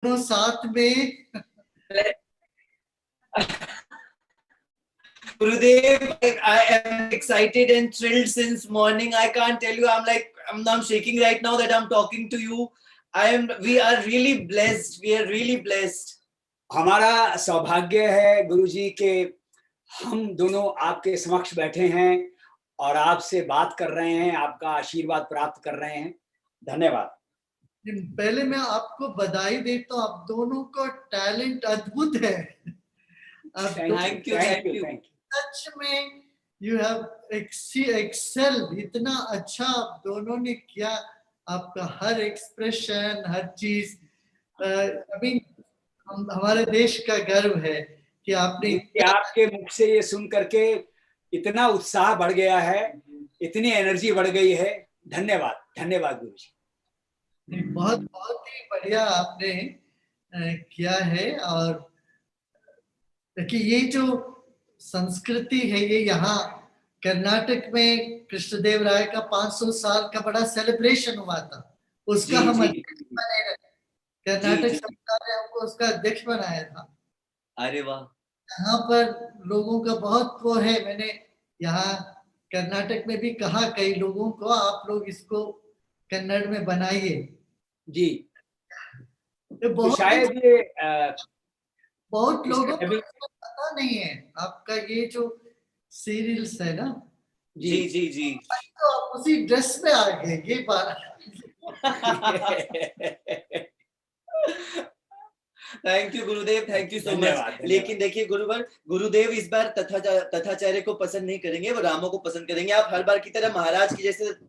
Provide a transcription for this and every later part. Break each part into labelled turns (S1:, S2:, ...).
S1: दोनों साथ में।
S2: Gurudev, I am excited and thrilled since morning. I can't tell you. I'm shaking right now that I'm talking to you. We are really blessed. We are really blessed.
S3: हमारा सौभाग्य है गुरुजी के हम दोनों आपके समक्ष बैठे हैं और आपसे बात कर रहे हैं, आपका आशीर्वाद प्राप्त कर रहे हैं। धन्यवाद।
S1: पहले मैं आपको बधाई देता हूँ, आप दोनों का टैलेंट अद्भुत है।
S2: Thank you.
S1: सच में यू हैव एक्सेल, इतना अच्छा आप दोनों ने किया। आपका हर एक्सप्रेशन, हर चीज, अभी हमारे देश का गर्व है कि
S3: आपके मुख से ये सुन करके इतना उत्साह बढ़ गया है, इतनी एनर्जी बढ़ गई है। धन्यवाद, धन्यवाद गुरुजी।
S1: बहुत बहुत ही बढ़िया आपने किया है। और कि ये जो संस्कृति है, ये यहाँ कर्नाटक में कृष्णदेव राय का 500 साल का बड़ा सेलिब्रेशन हुआ था, उसका हम कर्नाटक सरकार ने हमको उसका अध्यक्ष बनाया था।
S2: अरे वाह।
S1: यहाँ पर लोगों का बहुत वो है। मैंने यहाँ कर्नाटक में भी कहा कई लोगों को, आप लोग इसको कन्नड़ में बनाइए
S3: जी।
S1: बहुत
S3: शायद ये
S1: बहुत लोगों को पता नहीं है आपका ये जो सीरियल्स है ना।
S2: जी।
S1: तो आप उसी ड्रेस में आ गए ये बात।
S2: Thank you Gurudev, thank you so much. लेकिन देखिए गुरुदेव इस बार तथाचार्य को पसंद नहीं करेंगे, वो रामो को पसंद करेंगे। आप हर बार की तरह महाराज की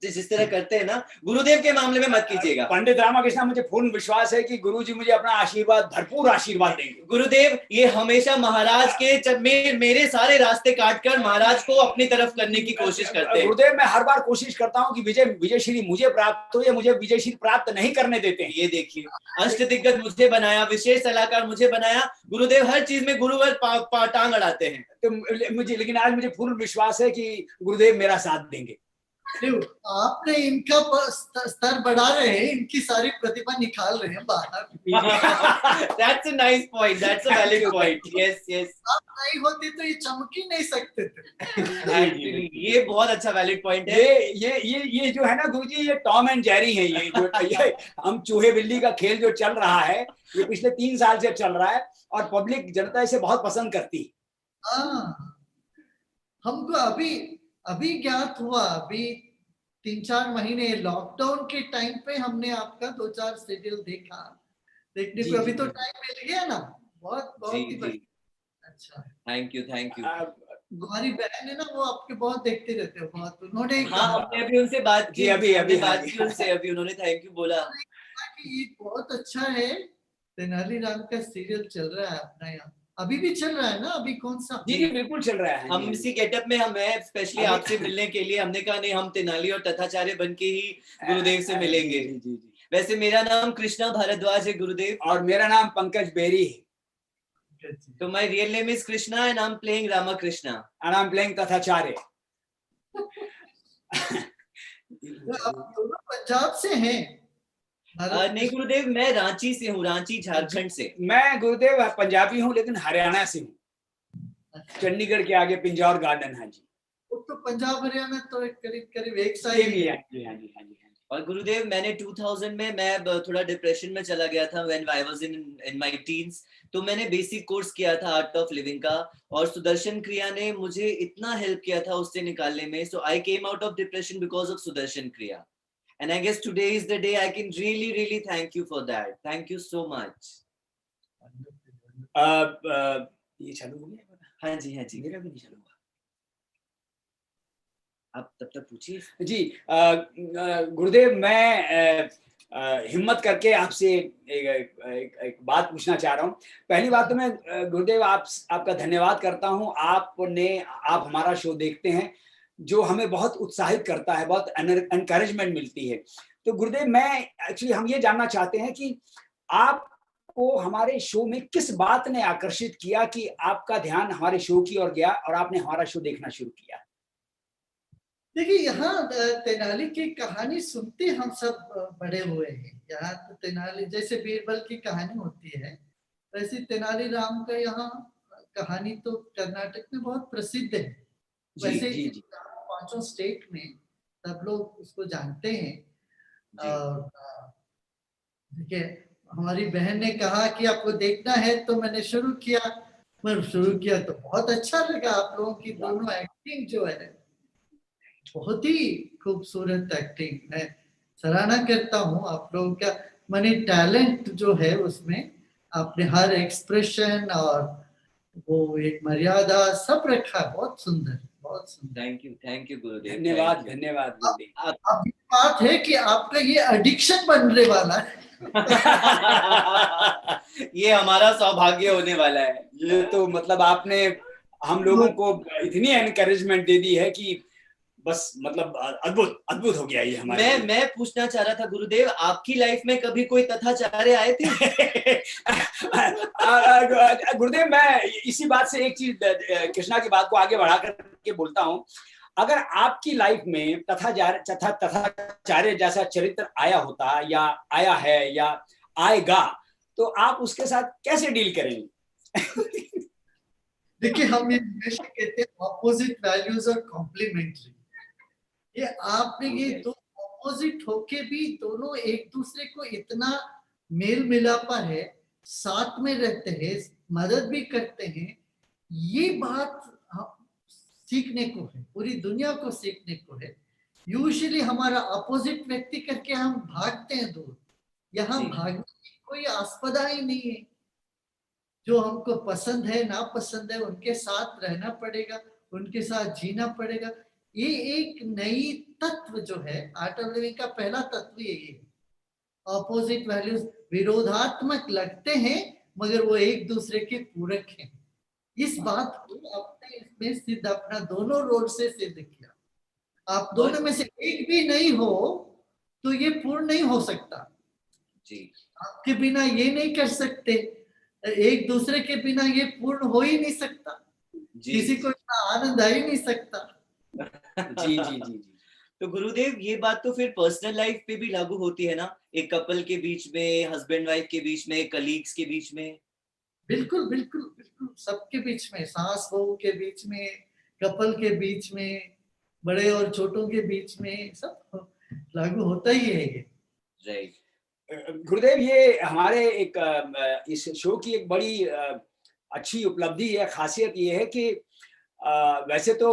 S2: जिस तरह करते हैं ना, गुरुदेव के मामले में मत कीजिएगा।
S3: पंडित रामकृष्ण, मुझे पूर्ण विश्वास है कि गुरुजी मुझे अपना आशीर्वाद, भरपूर आशीर्वाद देंगे।
S2: गुरुदेव ये हमेशा महाराज के मेरे सारे रास्ते काट कर महाराज को अपनी तरफ करने की कोशिश करते हैं।
S3: गुरुदेव मैं हर बार कोशिश करता हूँ कि विजयश्री मुझे प्राप्त हो, या मुझे विजयश्री प्राप्त नहीं करने देते हैं।
S2: ये देखिए, अष्टदिग्गज मुझे बनाया, विशेष सलाहकार मुझे बनाया, गुरुदेव हर चीज में गुरुवर टांग अड़ाते हैं।
S3: तो लेकिन आज मुझे पूर्ण विश्वास है कि गुरुदेव मेरा साथ देंगे।
S1: आपने इनका स्तर बढ़ा रहे हैं, इनकी सारी प्रतिभा निकाल रहे हैं बाहर।
S2: That's a nice point. That's a valid point. Yes.
S1: आप नहीं होते तो ये चमक ही नहीं सकते थे।
S2: ये बहुत अच्छा वैलिड पॉइंट है।
S3: ये जो है ना गुरुजी, ये टॉम एंड जेरी है। ये हम चूहे बिल्ली का खेल जो चल रहा है, ये पिछले 3 साल से चल रहा है और पब्लिक जनता इसे बहुत पसंद करती है।
S1: हमको अभी ज्ञात हुआ, अभी 3-4 महीने लॉकडाउन के टाइम पे हमने आपका 2-4 सीरियल देखने को अभी तो टाइम मिल गया ना। बहुत ही अच्छा।
S2: Thank you.
S1: हमारी बहन है ना, वो आपके बहुत देखते रहते हो बहुत। उन्होंने
S2: हमने अभी उनसे बात की, अभी उन्होंने थैंक यू बोला
S1: कि ये बहुत अच्छा है। तेनालीराम का सीरियल चल रहा है अपना यहाँ, अभी भी चल रहा है ना? अभी कौन सा?
S3: जी बिल्कुल चल रहा है।
S2: हम इसी गेटअप में मैं स्पेशली आपसे मिलने के लिए हमने कहा नहीं, हम तेनाली और तथाचार्य बन के ही गुरुदेव से मिलेंगे। जी। वैसे मेरा नाम कृष्णा भारद्वाज है गुरुदेव, और
S3: मेरा नाम पंकज बेरी है।
S2: तो my real name is Krishna and I am playing Ramakrishna
S3: and I am playing Tathacharya.
S1: आप दोनों पंजाब से हैं?
S2: नहीं गुरुदेव, मैं रांची से हूँ, रांची झारखंड से।
S3: मैं गुरुदेव पंजाबी हूँ लेकिन हरियाणा से हूँ, चंडीगढ़ के आगे पिंजौर गार्डन। हाँ जी।
S1: तो पंजाब हरियाणा तो करीब एक साइड ही है।
S3: हाँ जी।
S2: और गुरुदेव मैंने 2000 में मैं थोड़ा डिप्रेशन में चला गया था when I was in my teens. तो मैंने बेसिक कोर्स किया था आर्ट ऑफ लिविंग का, और सुदर्शन क्रिया ने मुझे इतना हेल्प किया था उससे निकालने में। So I came out of depression because of Sudarshan Kriya, and I guess today is the day I can really thank you for that. Thank you so much.
S3: ये चालू हो गया?
S2: हाँ जी
S3: मेरा भी नहीं चालू हुआ।
S2: आप तब तक पूछिए।
S3: जी गुरुदेव, मैं हिम्मत करके आपसे एक बात पूछना चाह रहा हूँ। पहली बात तो मैं गुरुदेव आपका धन्यवाद करता हूँ। आप हमारा शो देखते हैं जो हमें बहुत उत्साहित करता है, बहुत एनकरेजमेंट मिलती है। तो गुरुदेव हम ये जानना चाहते हैं कि आपको हमारे शो में किस बात ने आकर्षित किया कि आपका ध्यान हमारे शो की ओर गया और आपने हमारा शो देखना शुरू किया?
S1: देखिए यहाँ तेनाली की कहानी सुनते हम सब बड़े हुए हैं। यहाँ तो तेनाली जैसे बीरबल की कहानी होती है, वैसे तेनालीराम का यहाँ कहानी तो कर्नाटक में बहुत प्रसिद्ध है।
S3: जी
S1: वैसे
S3: जी जी
S1: पांचों स्टेट में सब लोग उसको जानते हैं।
S2: जी
S1: और देखिए हमारी बहन ने कहा कि आपको देखना है, तो मैंने शुरू किया। मैं शुरू किया तो बहुत अच्छा लगा। आप लोगों की दोनों एक्टिंग जो है बहुत ही खूबसूरत एक्टिंग। मैं सराहना करता हूँ आप लोगों का। माने टैलेंट जो है उसमें आपने हर एक्सप्रेशन और वो एक मर्यादा सब रखा है। बहुत सुंदर, बहुत सुंदर।
S2: थैंक यू गुरुदेव,
S3: धन्यवाद
S2: थैंक यू।
S3: धन्यवाद गुरुदेव।
S1: अब ये बात है कि आपका ये एडिक्शन बनने वाला है।
S2: ये हमारा सौभाग्य होने वाला है।
S3: ये तो मतलब आपने हम लोगों को इतनी एनकरेजमेंट दे दी है कि बस मतलब अद्भुत अद्भुत हो गया ये हमारे लिए।
S2: मैं पूछना चाह रहा था गुरुदेव, आपकी लाइफ में कभी कोई तथाचार्य आए थे?
S3: गुरुदेव मैं इसी बात से एक चीज कृष्णा की बात को आगे बढ़ा करके बोलता हूँ। अगर आपकी लाइफ में तथाचार्य जैसा चरित्र आया होता या आया है या आएगा, तो आप उसके साथ कैसे डील करेंगे?
S1: देखिए हम ये हमेशा कहते हैं ऑपोजिट वैल्यूज और कॉम्प्लीमेंट्री। ये आपने ये
S2: Okay.
S1: दो ऑपोजिट होके भी दोनों एक दूसरे को इतना मेल मिलापा है, साथ में रहते हैं, मदद भी करते हैं। ये बात सीखने को है, पूरी दुनिया को सीखने को है। यूजुअली हमारा अपोजिट व्यक्ति करके हम भागते हैं दूर। यहाँ
S2: जी।
S1: भागने की कोई आस्पदा ही नहीं है। जो हमको पसंद है ना पसंद है उनके साथ रहना पड़ेगा, उनके साथ जीना पड़ेगा। ये एक नई तत्व जो है आर्ट ऑफ लिविंग का पहला तत्व यही है। ऑपोजिट वैल्यूज विरोधात्मक लगते हैं मगर वो एक दूसरे के पूरक हैं। इस बात को आपने इसमें सिद्ध अपना दोनों रोल से सिद्ध किया। आप दोनों में से एक भी नहीं हो तो ये पूर्ण नहीं हो सकता।
S2: जी
S1: आपके बिना ये नहीं कर सकते, एक दूसरे के बिना ये पूर्ण हो ही नहीं सकता।
S2: जी
S1: किसी को इतना आनंद आ ही नहीं सकता।
S3: जी जी जी जी।
S2: तो गुरुदेव ये बात तो फिर पर्सनल लाइफ पे भी लागू होती है ना, एक कपल के बीच में, हस्बैंड वाइफ के बीच में, कलीग्स के बीच में।
S1: बिल्कुल बिल्कुल बिल्कुल, सबके बीच में, सास बहू के बीच में, कपल के बीच में, बड़े और छोटों के बीच में, सब लागू होता ही है ये।
S2: राइट।
S3: गुरुदेव ये हमारे एक इस शो की एक बड़ी अच्छी उपलब्धि है, खासियत ये है कि वैसे तो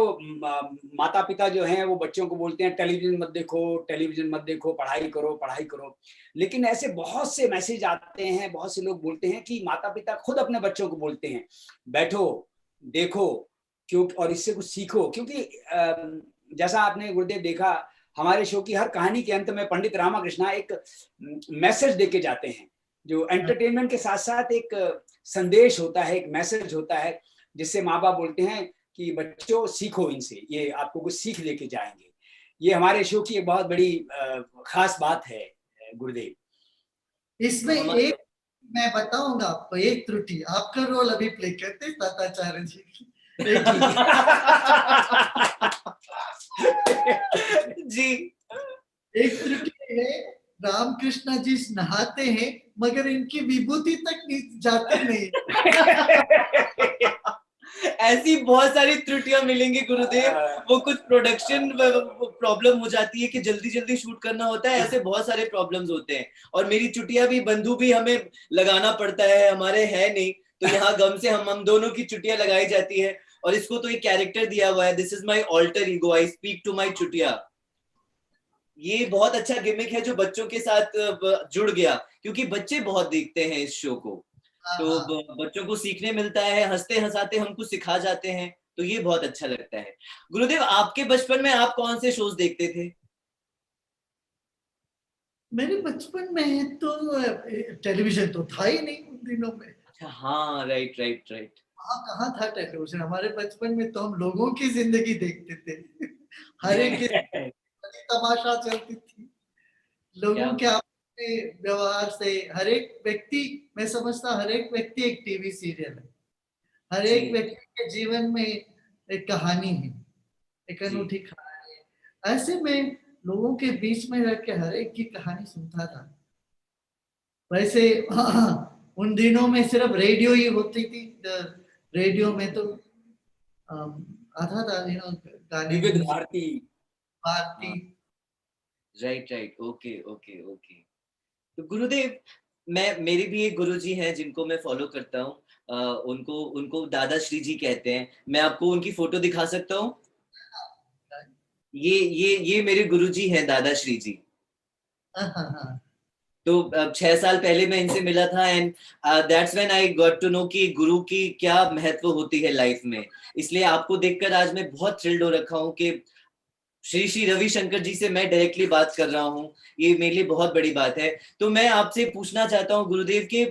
S3: माता पिता जो हैं वो बच्चों को बोलते हैं टेलीविजन मत देखो, पढ़ाई करो। लेकिन ऐसे बहुत से मैसेज आते हैं, बहुत से लोग बोलते हैं कि माता पिता खुद अपने बच्चों को बोलते हैं बैठो देखो क्यों, और इससे कुछ सीखो। क्योंकि जैसा आपने गुरुदेव देखा, हमारे शो की हर कहानी के अंत में पंडित रामाकृष्णा एक मैसेज देके जाते हैं, जो एंटरटेनमेंट के साथ साथ एक संदेश होता है, एक मैसेज होता है, जिससे माँ बाप बोलते हैं कि बच्चों सीखो इनसे, ये आपको कुछ सीख लेके जाएंगे। ये हमारे शो की एक बहुत बड़ी खास बात है गुरुदेव।
S1: इसमें एक मैं बताऊंगा आपको एक त्रुटि, आपका रोल अभी प्ले करते हैं ताताचार्य जी की।
S2: जी
S1: एक त्रुटि है, रामकृष्ण जी नहाते हैं मगर इनकी विभूति तक जाती नहीं।
S2: ऐसी बहुत सारी त्रुटियां मिलेंगी गुरुदेव। वो कुछ प्रोडक्शन प्रॉब्लम हो जाती है कि जल्दी जल्दी शूट करना होता है, ऐसे बहुत सारे प्रॉब्लम्स होते हैं। और मेरी चुटिया भी, बंधु भी हमें लगाना पड़ता है, हमारे है नहीं, तो यहाँ गम से हम दोनों की चुटिया लगाई जाती है। और इसको तो एक कैरेक्टर दिया हुआ है, this is my alter ego, I speak to my चुटिया। ये बहुत अच्छा गिमिक है जो बच्चों के साथ जुड़ गया, क्योंकि बच्चे बहुत देखते हैं इस शो को, तो बच्चों को सीखने मिलता है, हंसते हंसाते हम कुछ सिखा जाते हैं, तो ये बहुत अच्छा लगता है। गुरुदेव आपके बचपन में आप कौन से शोज देखते थे?
S1: मेरे बचपन में तो टेलीविजन तो था ही नहीं उन दिनों में।
S2: अच्छा, हाँ, राइट राइट राइट।
S1: कहाँ था टेलीविजन? हमारे बचपन में तो हम लोगों की जिंदगी देखते थे। हर एक तमाशा चलती थी, लोगों के आपस में व्यवहार से। हर एक व्यक्ति, मैं समझता हर एक व्यक्ति एक टीवी सीरियल है। हर एक व्यक्ति के जीवन में एक कहानी है, एक अनूठी कहानी है। ऐसे में लोगों के बीच में रह के हर एक की कहानी सुनता था। वैसे उन दिनों में सिर्फ रेडियो ही होती थी, रेडियो में तो आता था गाने
S3: Vividh Bharati.
S1: Bharati.
S2: Right right, okay okay okay. तो गुरुदेव, मेरे भी एक गुरुजी हैं जिनको मैं फॉलो करता हूँ, उनको उनको दादा श्री जी कहते हैं। मैं आपको उनकी फोटो दिखा सकता हूँ। ये मेरे गुरुजी हैं, दादा श्री जी। तो 6 साल पहले मैं इनसे मिला था, and that's when I got to know कि गुरु की क्या महत्व होती है लाइफ में। इसलिए आपको देखकर आज मैं बहुत थ्रिल्ड हो रखा हूँ कि श्री श्री रविशंकर जी से मैं डायरेक्टली बात कर रहा हूँ। ये मेरे लिए बहुत बड़ी बात है। तो मैं आपसे पूछना चाहता हूँ गुरुदेव कि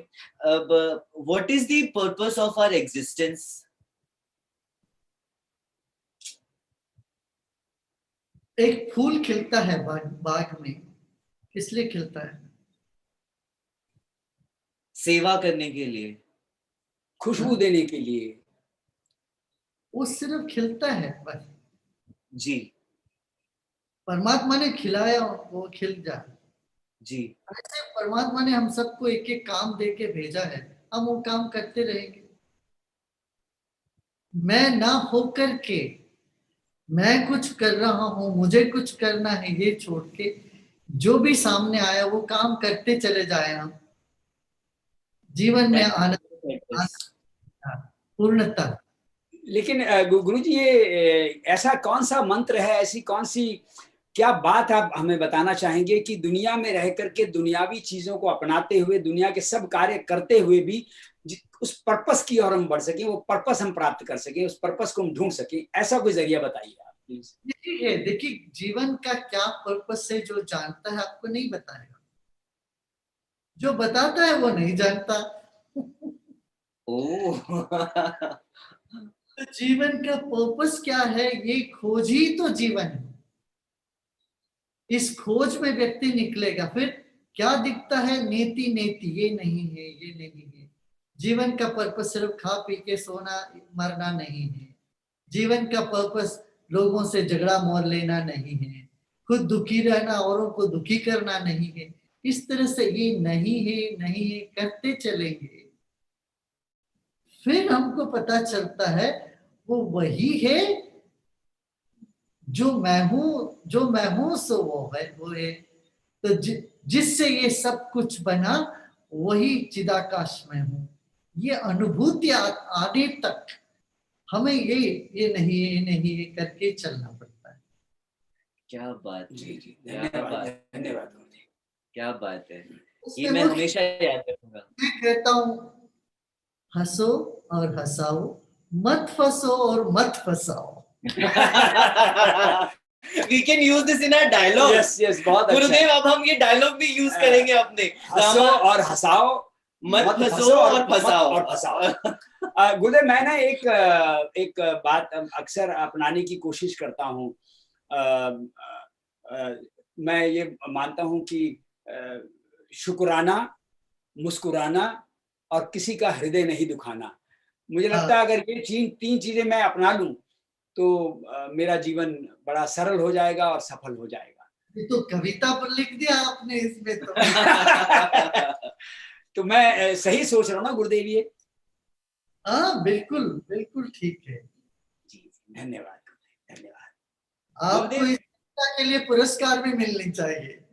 S2: what is the purpose of our existence?
S1: एक फूल खिलता है बाग में, किस लिए खिलता है?
S2: सेवा करने के लिए,
S3: खुशबू देने के लिए।
S1: वो सिर्फ खिलता है बस।
S2: जी
S1: परमात्मा ने खिलाया, वो खिल जाए।
S2: जी।
S1: ऐसे परमात्मा ने हम सबको एक एक काम दे के भेजा है, हम वो काम करते रहेंगे। मैं ना होकर के मैं कुछ कर रहा हूं, मुझे कुछ करना है, ये छोड़ के जो भी सामने आया वो काम करते चले जाए। हम जीवन में आनंद, पूर्णता।
S3: लेकिन गुरुजी, ये ऐसा कौन सा मंत्र है, ऐसी कौन सी क्या बात आप हमें बताना चाहेंगे कि दुनिया में रह करके दुनियावी चीजों को अपनाते हुए, दुनिया के सब कार्य करते हुए भी उस पर्पस की ओर हम बढ़ सकें, वो पर्पस हम प्राप्त कर सकें, उस पर्पस को हम ढूंढ सकें? ऐसा कोई जरिया बताइए आप प्लीज।
S1: देखिए जीवन का क्या पर्पस है, जो जानता है आपको नहीं बताएगा, जो बताता है वो नहीं जानता। तो जीवन का पर्पस क्या है, ये खोज ही तो जीवन है। इस खोज में व्यक्ति निकलेगा, फिर क्या दिखता है, नेति नेति, ये नहीं है, ये नहीं है। जीवन का पर्पस सिर्फ खा पी के सोना मरना नहीं है। जीवन का पर्पस लोगों से झगड़ा मोल लेना नहीं है, खुद दुखी रहना, औरों को दुखी करना नहीं है। इस तरह से ये नहीं है नहीं है करते चलेंगे, फिर हमको पता चलता है वो वही है जो मैं हूं सो वो है। तो जिससे ये सब कुछ बना, वही चिदाकाश में हूं। ये अनुभूति आने तक हमें ये नहीं ये करके चलना पड़ता है।
S2: क्या बात।
S3: जी जी, धन्यवाद धन्यवाद।
S2: क्या बात है, ये मैं हमेशा याद रखूंगा।
S1: मैं कहता हूं, हंसो और हंसाओ, मत फंसो और मत फंसाओ।
S2: We can use this in our dialogue.
S3: Yes, बहुत अच्छा।
S2: गुरुदेव, अब हम ये डायलॉग भी यूज करेंगे अपने।
S3: हंसो और हंसाओ,
S2: मत फंसो और फंसाओ।
S3: गुरुदेव, मैं ना एक बात अक्सर अपनाने की कोशिश करता हूँ। मैं ये मानता हूँ कि शुक्राना, मुस्कुराना और किसी का हृदय नहीं दुखाना। मुझे लगता है अगर ये तीन चीजें मैं अपना लूं तो मेरा जीवन बड़ा सरल हो जाएगा और सफल हो जाएगा।
S1: ये तो कविता पर लिख दिया आपने इसमें तो।
S3: तो मैं सही सोच रहा हूँ ना गुरुदेव? ये
S1: हाँ, बिल्कुल बिल्कुल ठीक है।
S3: जी, धन्यवाद धन्यवाद।
S1: आपको इस के लिए पुरस्कार भी मिलनी चाहिए।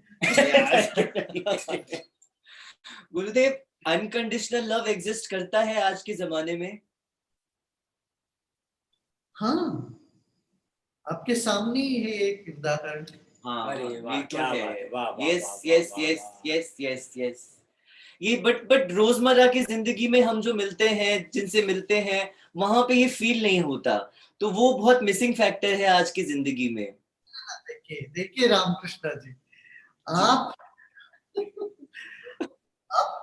S2: गुरुदेव, अनकंडीशनल लव एग्जिस्ट करता है आज के जमाने में?
S1: हाँ, आपके सामने ही है एक उदाहरण।
S2: हाँ,
S3: अरे वाह, क्या बात है, वाह वाह।
S2: Yes yes yes yes yes yes. ये बट रोजमर्रा की जिंदगी में हम जो मिलते हैं, जिनसे मिलते हैं, वहां पे ये फील नहीं होता। तो वो बहुत मिसिंग फैक्टर है आज की जिंदगी में।
S1: देखिए रामकृष्ण जी, आप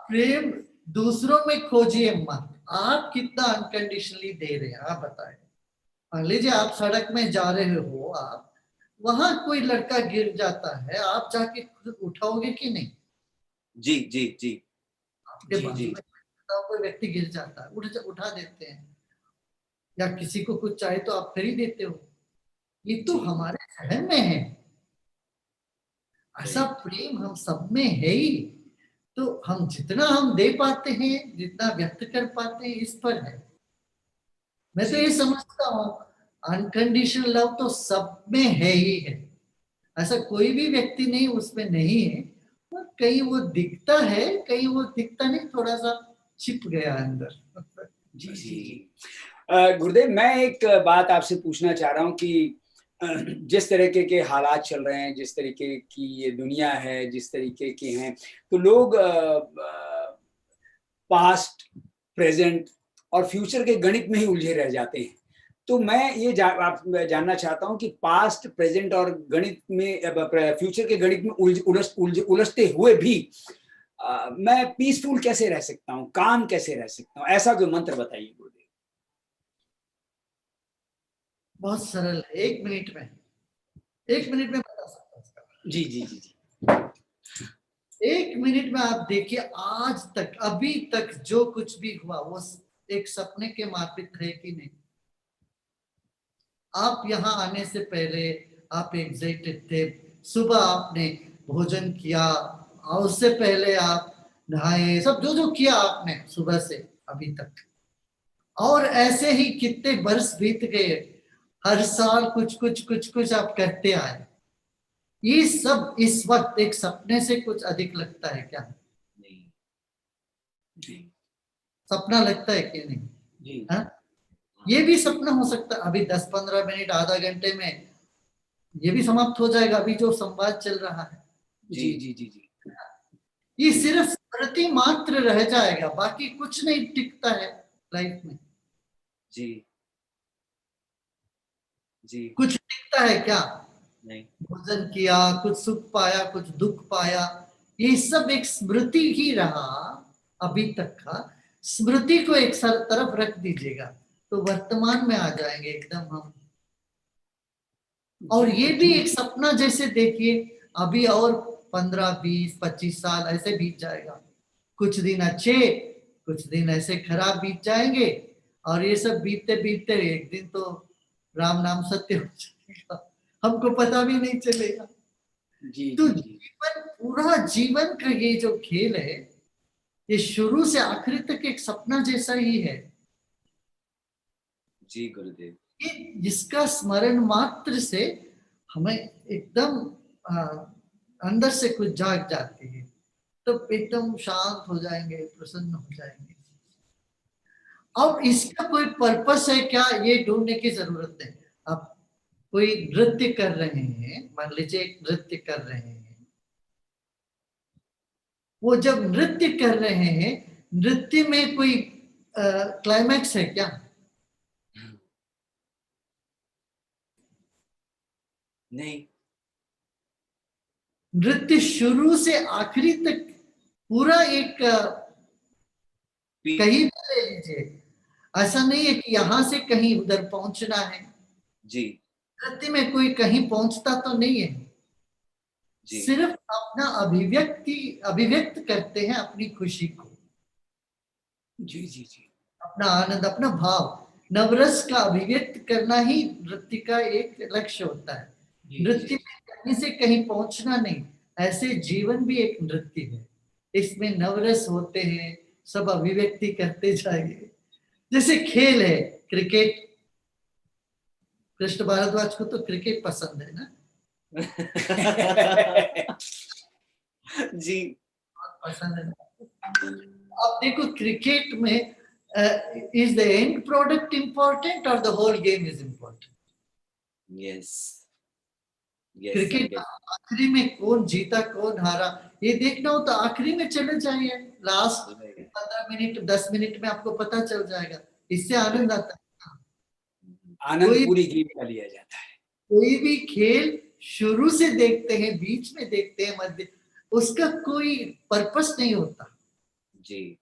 S1: प्रेम दूसरों में खोजिए मत। आप कितना अनकंडीशनली दे रहे हैं, आप बताएं। मान लीजिए आप सड़क में जा रहे हो, आप वहां कोई लड़का गिर जाता है, आप जाके खुद उठाओगे कि नहीं?
S2: जी जी जी।
S1: आपके बाजू में कोई व्यक्ति गिर जाता है, उठा देते हैं, या किसी को कुछ चाहे तो आप खरीद देते हो। ये तो हमारे जहन में है। ऐसा प्रेम हम सब में है ही। तो हम जितना हम दे पाते हैं, जितना व्यक्त कर पाते हैं, इस पर है। मैं तो
S2: जी।
S1: ये समझता हूँ अनकंडीशनल लव तो सब में है ही है। ऐसा कोई भी व्यक्ति नहीं उसमें नहीं है। और कहीं वो दिखता है, कहीं वो दिखता नहीं, थोड़ा सा छिप गया अंदर।
S3: जी जी जी। गुरुदेव, मैं एक बात आपसे पूछना चाह रहा हूँ कि जिस तरीके के हालात चल रहे हैं, जिस तरीके की ये दुनिया है, जिस तरीके के हैं, तो लोग पास्ट, प्रेजेंट और फ्यूचर के गणित में ही उलझे रह जाते हैं। तो मैं ये जानना चाहता हूँ कि पास्ट, प्रेजेंट और गणित में, फ्यूचर के गणित में उलझते हुए भी मैं पीसफुल कैसे रह सकता हूँ, काम कैसे रह सकता हूँ? ऐसा कोई मंत्र बताइए गुरुदेव।
S1: बहुत सरल है, 1 मिनट में, 1 मिनट में बता सकता हूँ इसका।
S3: जी जी जी जी।
S1: 1 मिनट में आप देखिए, आज तक, अभी तक जो कुछ भी हुआ वो एक सपने के माफिक है कि नहीं? आप यहाँ आने से पहले आप एग्जाइटेड थे, सुबह आपने भोजन किया और उससे पहले आप नहाए, सब जो जो किया आपने सुबह से अभी तक। और ऐसे ही कितने वर्ष बीत गए, हर साल कुछ कुछ कुछ कुछ आप करते आए। ये सब इस वक्त एक सपने से कुछ अधिक लगता है क्या?
S2: नहीं।
S3: जी
S1: सपना लगता है कि नहीं?
S3: जी।
S1: हाँ, ये भी सपना हो सकता है। अभी 10-15 मिनट, आधा घंटे में ये भी समाप्त हो जाएगा, अभी जो संवाद चल रहा है।
S3: जी जी जी जी।
S1: ये सिर्फ स्मृति मात्र रह जाएगा, बाकी कुछ नहीं टिकता है लाइफ में।
S2: जी जी।
S1: कुछ टिकता है क्या?
S2: नहीं।
S1: भोजन किया, कुछ सुख पाया, कुछ दुख पाया, ये सब एक स्मृति ही रहा अभी तक का। स्मृति को एक तरफ रख दीजिएगा तो वर्तमान में आ जाएंगे एकदम हम। और ये भी एक सपना जैसे देखिए, अभी और 15-20-25 साल ऐसे बीत जाएगा। कुछ दिन अच्छे, कुछ दिन ऐसे खराब बीत जाएंगे, और ये सब बीतते बीतते एक दिन तो राम नाम सत्य हो जाएगा, हमको पता भी नहीं चलेगा।
S3: जी
S1: तो
S3: जी जी।
S1: जीवन, पूरा जीवन का ये जो खेल है, ये शुरू से आखिरी तक एक सपना जैसा ही है।
S2: जी गुरुदेव।
S1: ये जिसका स्मरण मात्र से हमें एकदम अंदर से कुछ जाग जाती है, तो एकदम शांत हो जाएंगे, प्रसन्न हो जाएंगे। अब इसका कोई पर्पस है क्या, ये ढूंढने की जरूरत है। आप कोई नृत्य कर रहे हैं, मान लीजिए एक नृत्य कर रहे हैं, वो जब नृत्य कर रहे हैं, नृत्य में कोई क्लाइमैक्स है क्या?
S2: नहीं।
S1: नृत्य शुरू से आखिरी तक पूरा एक कहीं भी ले लीजिए, ऐसा नहीं है कि यहां से कहीं उधर पहुंचना है।
S2: जी
S1: नृत्य में कोई कहीं पहुंचता तो नहीं है,
S2: जी।
S1: सिर्फ अपना अभिव्यक्त करते हैं अपनी खुशी को,
S3: जी जी जी।
S1: अपना आनंद, अपना भाव, नवरस का अभिव्यक्त करना ही नृत्य का एक लक्ष्य होता है। नृत्य में कहीं से कहीं पहुंचना नहीं, ऐसे जीवन भी एक नृत्य है। इसमें नवरस होते हैं, सब अभिव्यक्ति करते जाएंगे। जैसे खेल है क्रिकेट, कृष्ण भारद्वाज को तो क्रिकेट पसंद है ना?
S2: जी
S1: पसंद है ना? अब देखो क्रिकेट में is the end product important or the whole game is important?
S2: Yes yes.
S1: Cricket आखिरी में कौन जीता कौन हारा ये देखना हो तो आखिरी में चले जाइए, लास्ट 15 मिनट 10 मिनट में आपको पता चल जाएगा। इससे आनंद आता है।
S3: आनंद पूरी गेम का लिया जाता है।
S1: कोई भी खेल शुरू से देखते हैं, बीच में देखते हैं, मध्य, उसका कोई पर्पस नहीं होता।
S2: जी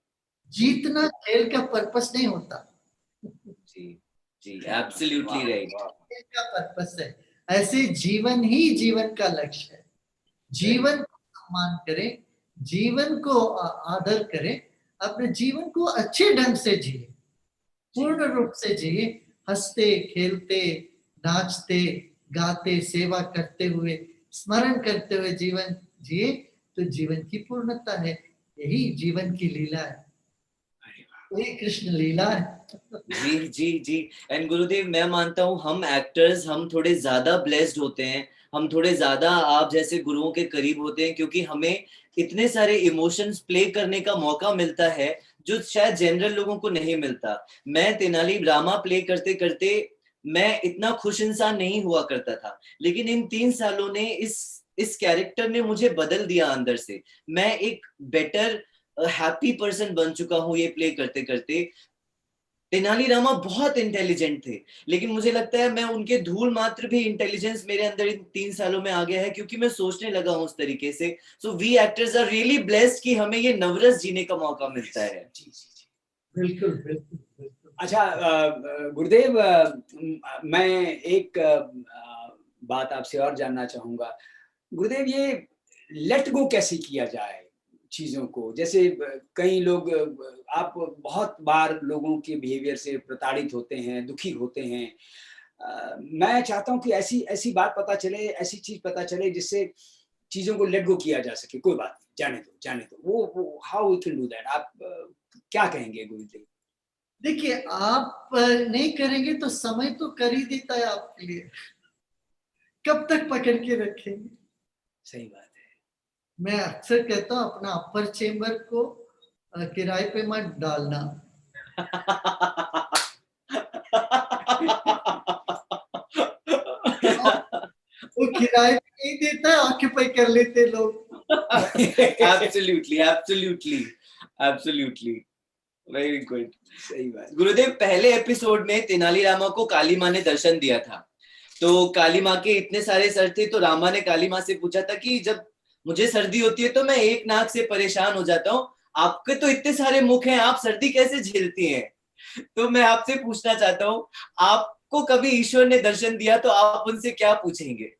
S1: जीतना खेल का पर्पस नहीं होता।
S2: जी जी। Absolutely right.
S1: खेल का पर्पस है। ऐसे जीवन ही जीवन का लक्ष्य है। जीवन को सम्मान करें, जीवन को आदर करें, अपने जीवन को अच्छे ढंग से जिए, पूर्ण रूप से जिए, हंसते खेलते नाचते गाते सेवा करते हुए स्मरण करते हुए जीवन जिए तो जीवन की पूर्णता है। यही जीवन की लीला है, यही कृष्ण लीला है।
S2: जी जी जी। एंड गुरुदेव मैं मानता हूँ हम एक्टर्स हम थोड़े ज्यादा ब्लेस्ड होते हैं, हम थोड़े ज्यादा आप जैसे गुरुओं के करीब होते हैं, क्योंकि हमें इतने सारे इमोशंस प्ले करने का मौका मिलता है जो शायद जनरल लोगों को नहीं मिलता। मैं तेनाली रामा प्ले करते करते मैं इतना खुश इंसान नहीं हुआ करता था, लेकिन इन 3 सालों ने इस कैरेक्टर ने मुझे बदल दिया अंदर से। मैं एक बेटर हैप्पी पर्सन बन चुका हूँ ये प्ले करते करते। तेनालीरामा बहुत इंटेलिजेंट थे, लेकिन मुझे लगता है मैं उनके धूल मात्र भी इंटेलिजेंस मेरे अंदर इन 3 सालों में आ गया है, क्योंकि मैं सोचने लगा हूं उस तरीके से। So we actors are really blessed कि हमें ये नवरस जीने का मौका मिलता है।
S3: जी जी जी।
S1: बिल्कुल बिल्कुल बिल्कुल।
S3: अच्छा गुरुदेव, मैं एक बात आपसे और जानना चाहूंगा। गुरुदेव, ये लेट गो कैसे किया जाए चीजों को? जैसे कई लोग, आप बहुत बार लोगों के बिहेवियर से प्रताड़ित होते हैं, दुखी होते हैं। मैं चाहता हूं कि ऐसी ऐसी बात पता चले, ऐसी चीज पता चले जिससे चीजों को लेट गो किया जा सके। कोई बात नहीं, जाने दो। वो how we can do that? आप क्या कहेंगे गुरुदेव?
S1: देखिए, आप नहीं करेंगे तो समय तो कर ही देता है आपके लिए। कब तक पकड़ के रखेंगे?
S3: सही बात है।
S1: मैं अक्सर कहता हूँ अपना अपर चेम्बर को किराए पे मत डालना। वो किराए पे नहीं देता है, ऑक्यूपाई कर लेते लोग।
S2: Absolutely absolutely absolutely. Very good.
S3: सही बात।
S2: गुरुदेव पहले एपिसोड में तेनालीरामा को काली माँ ने दर्शन दिया था। तो काली माँ के इतने सारे सर थे, तो रामा ने काली माँ से पूछा था कि जब मुझे सर्दी होती है तो मैं एक नाक से परेशान हो जाता हूँ, आपके तो इतने सारे मुख हैं, आप सर्दी कैसे झेलती हैं? तो मैं आपसे पूछना चाहता हूँ, आपको कभी ईश्वर ने दर्शन दिया तो आप उनसे क्या पूछेंगे?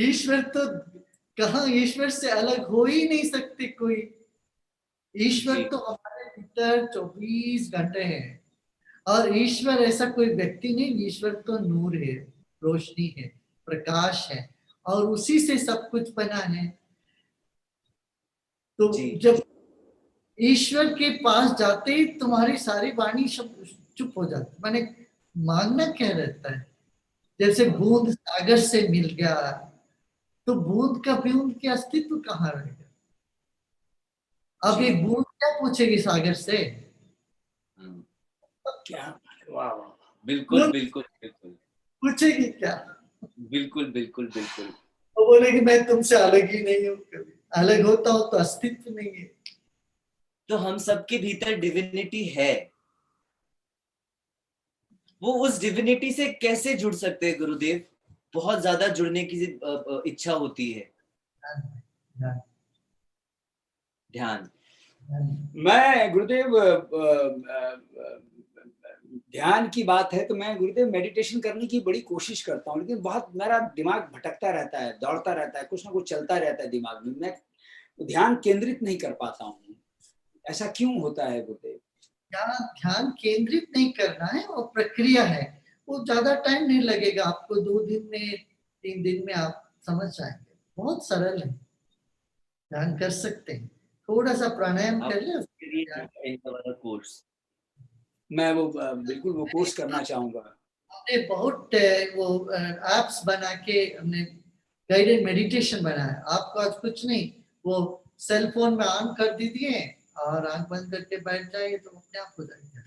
S1: ईश्वर तो कहाँ, ईश्वर से अलग हो ही नहीं सकते कोई। ईश्वर तो हमारे भीतर 24 घंटे है, और ईश्वर ऐसा कोई व्यक्ति नहीं। ईश्वर तो नूर है, रोशनी है, प्रकाश है, और उसी से सब कुछ बना है। तो जब ईश्वर के पास जाते ही तुम्हारी सारी वाणी सब चुप हो जाती। माने मांगना क्या रहता है? जैसे बूंद सागर से मिल गया, तो बूंद का बूंद के अस्तित्व कहाँ रहेगा? अब ये बूंद क्या पूछेगी सागर से?
S3: क्या? वाह वाह।
S2: बिल्कुल बिल्कुल बिल्कुल
S1: पूछेगी क्या?
S2: बिल्कुल बिल्कुल बिल्कुल।
S1: वो बोलेगी मैं तुमसे अलग ही नहीं हूँ, कभी अलग होता हूँ तो अस्तित्व नहीं है।
S2: तो हम सबके भीतर डिविनिटी है, वो उस डिविनिटी से कैसे जुड़ सकते हैं गुरुदेव? बहुत ज्यादा जुड़ने की इच्छा होती है। ध्यान।
S3: मैं गुरुदेव, ध्यान की बात है तो मैं गुरुदेव मेडिटेशन करने की बड़ी कोशिश करता हूँ, लेकिन बहुत मेरा दिमाग भटकता रहता है, दौड़ता रहता है, कुछ ना कुछ चलता रहता है दिमाग में। मैं ध्यान केंद्रित नहीं कर पाता हूँ। ऐसा क्यों होता है गुरुदेव?
S1: ध्यान केंद्रित नहीं करना है, वो प्रक्रिया है। वो ज्यादा टाइम नहीं लगेगा आपको, 2 दिन में 3 दिन में आप समझ जाएंगे। बहुत सरल है, ध्यान कर सकते हैं। थोड़ा सा प्राणायाम कर ले।
S2: कोर्स
S3: मैं वो बिल्कुल वो कोर्स करना चाहूंगा।
S1: हमने बहुत वो एप्स बना के हमने गाइडेड मेडिटेशन बनाया। आपको आज कुछ नहीं, वो सेल फोन में ऑन कर दीजिए और आंख बंद करके बैठ जाइए तो अपने आप हो जाएगा।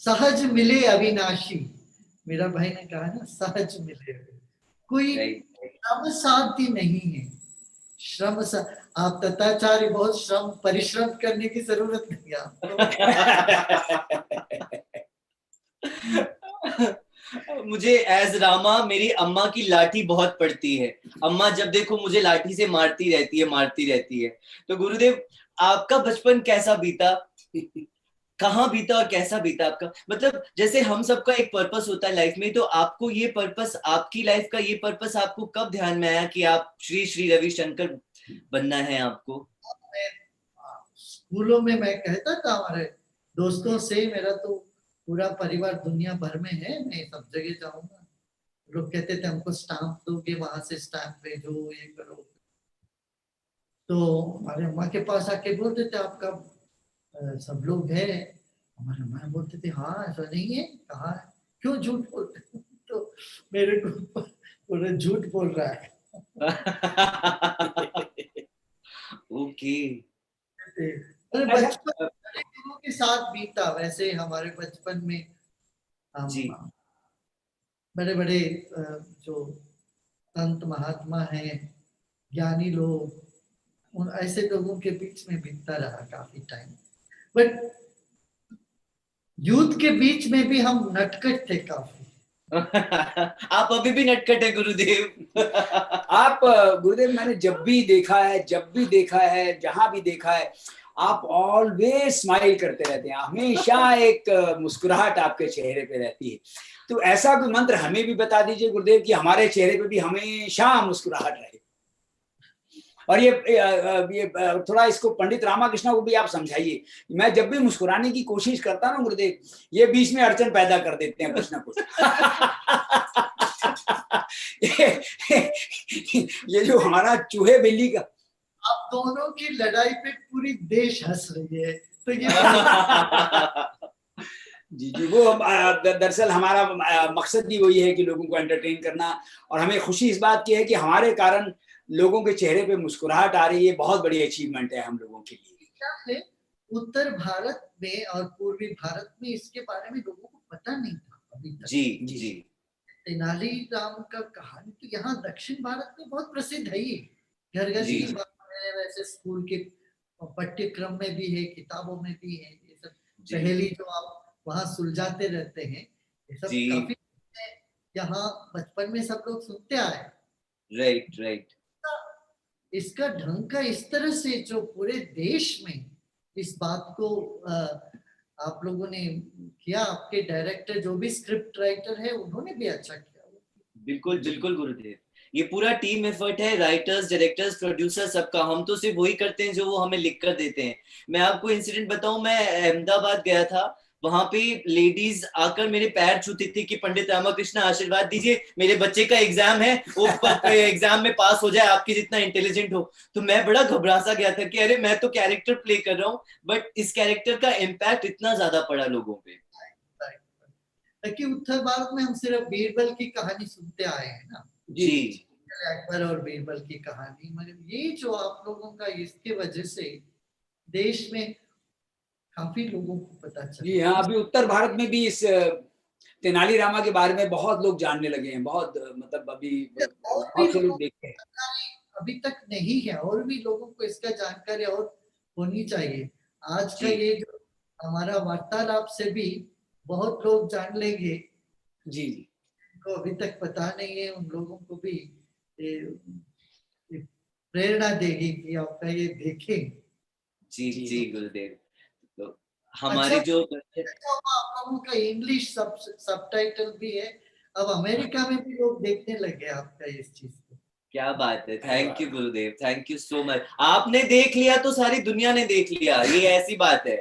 S1: सहज मिले अविनाशी, मेरा भाई ने कहा ना, सहज मिले। कोई श्रम साध्य नहीं है। श्रम सा, आप तथाचार्य, बहुत श्रम परिश्रम करने की जरूरत नहीं है आपको।
S2: मुझे एज रामा मेरी अम्मा की लाठी बहुत पड़ती है। अम्मा जब देखो मुझे लाठी से मारती रहती है। तो गुरुदेव आपका बचपन कैसा बीता? कहाँ बीता और कैसा बीता आपका? मतलब जैसे हम सबका एक पर्पस होता है लाइफ में, तो आपको ये पर्पस, आपकी लाइफ का ये पर्पस आपको कब ध्यान में आया कि आप श्री श्री रविशंकर बनना है आपको?
S1: स्कूलों में मैं कहता था हमारे दोस्तों से, मेरा तो पूरा परिवार दुनिया भर में है, मैं सब जगह जाऊंगा। लोग कहते थे हमको स्टाम्प दोगे, वहां से स्टाम्प भेजो, ये करो। तो हमारे अम्मा के पास आके बोलते थे आपका सब लोग है। हमारे अम्मा बोलते थे हाँ ऐसा नहीं है, कहाँ है, क्यों झूठ बोलते हो? तो मेरे को पूरा झूठ बोल रहा है।
S2: ओके।
S1: अरे
S3: अच्छा,
S1: बचपन बड़े लोगों के साथ बीता, वैसे हमारे बचपन में
S2: जी
S1: हम बड़े बड़े जो संत महात्मा हैं, ज्ञानी लोग, उन ऐसे लोगों के बीच में बीतता रहा काफी टाइम। बट यूथ के बीच में भी हम नटखट थे काफी।
S2: आप अभी भी नटखट है गुरुदेव।
S3: आप गुरुदेव, मैंने जब भी देखा है, जहां भी देखा है, आप ऑलवेज स्माइल करते रहते हैं, हमेशा एक मुस्कुराहट आपके चेहरे पे रहती है। तो ऐसा कोई मंत्र हमें भी बता दीजिए गुरुदेव कि हमारे चेहरे पे भी हमेशा मुस्कुराहट रहे। और ये थोड़ा इसको पंडित रामाकृष्ण को भी आप समझाइए। मैं जब भी मुस्कुराने की कोशिश करता हूं ना गुरुदेव, ये बीच में अड़चन पैदा कर देते हैं कुछ ना कुछ। ये जो हमारा चूहे बिल्ली का,
S1: आप दोनों की लड़ाई पे पूरी देश हंस रही है, तो ये
S3: जी जी, वो दरअसल हमारा मकसद भी वही है कि लोगों को एंटरटेन करना। और हमें खुशी इस बात की है कि हमारे कारण लोगों के चेहरे पे मुस्कुराहट आ रही है। बहुत बड़ी अचीवमेंट है हम लोगों के लिए।
S1: क्या है, उत्तर भारत में और पूर्वी भारत में इसके बारे में लोगों को पता नहीं था अभी तक।
S2: जी जी
S1: तेनालीराम का कहानी तो यहाँ दक्षिण भारत में बहुत प्रसिद्ध है, ये घर घर
S2: जी
S1: की बात है, वैसे स्कूल के पाठ्यक्रम में भी है, किताबों में भी है। ये सब
S2: जी
S1: पहेली जो आप वहाँ सुलझाते रहते हैं, ये सब
S2: जी,
S1: काफी यहाँ बचपन में सब लोग सुनते आए।
S2: Right right.
S1: इसका ढंग का इस तरह से जो पूरे देश में इस बात को आप लोगों ने किया, आपके डायरेक्टर जो भी स्क्रिप्ट राइटर है उन्होंने भी अच्छा किया।
S2: बिल्कुल बिल्कुल गुरुदेव, ये पूरा टीम एफर्ट है, राइटर्स डायरेक्टर्स प्रोड्यूसर सबका। हम तो सिर्फ वही करते हैं जो वो हमें लिख कर देते हैं। मैं आपको इंसिडेंट बताऊं, मैं अहमदाबाद गया था, वहां पे लेडीज आकर मेरे पैर छूती थी कि पंडित रामाकृष्ण आशीर्वाद दीजिए, मेरे बच्चे का एग्जाम है, वो एग्जाम में पास हो जाए, आपकी जितना इंटेलिजेंट हो। तो मैं बड़ा घबरा सा गया था कि अरे मैं तो कैरेक्टर प्ले कर रहा हूँ, बट इस कैरेक्टर का इम्पैक्ट इतना ज्यादा पड़ा लोगों पे।
S1: ताकि उत्तर भारत में हम सिर्फ बीरबल की कहानी सुनते आए हैं ना,
S2: जी
S1: अकबर और बीरबल की कहानी, मगर ये जो आप लोगों का, इसके वजह से देश में काफी लोगों को पता
S3: जी
S1: चला।
S3: हाँ, अभी उत्तर भारत में भी इस तेनालीरामा के बारे में बहुत लोग जानने लगे हैं। बहुत मतलब अभी
S1: और भी
S3: बहुत से
S1: लोगों
S3: लोग
S1: को
S3: देखते हैं।
S1: जानकारी अभी तक नहीं है, और भी लोगों को इसका जानकारी और होनी चाहिए। आज का
S2: जी
S1: ये जो हमारा वार्तालाप से भी बहुत लोग जान लेंगे,
S3: जी जी
S1: को अभी तक पता नहीं है, उन लोगों को भी ये प्रेरणा देगी कि आपका ये देखें।
S2: जी
S3: जी
S2: जी गुरुदेव। तो
S1: अच्छा,
S2: हमारे जो
S1: अच्छा हुआ आप लोगों का इंग्लिश सबटाइटल भी है, अब अमेरिका में भी लोग देखने लगे आपका इस चीज को।
S2: क्या बात है, thank you Gurudev, thank you so much. आपने देख लिया तो सारी दुनिया ने देख लिया, ये ऐसी बात है,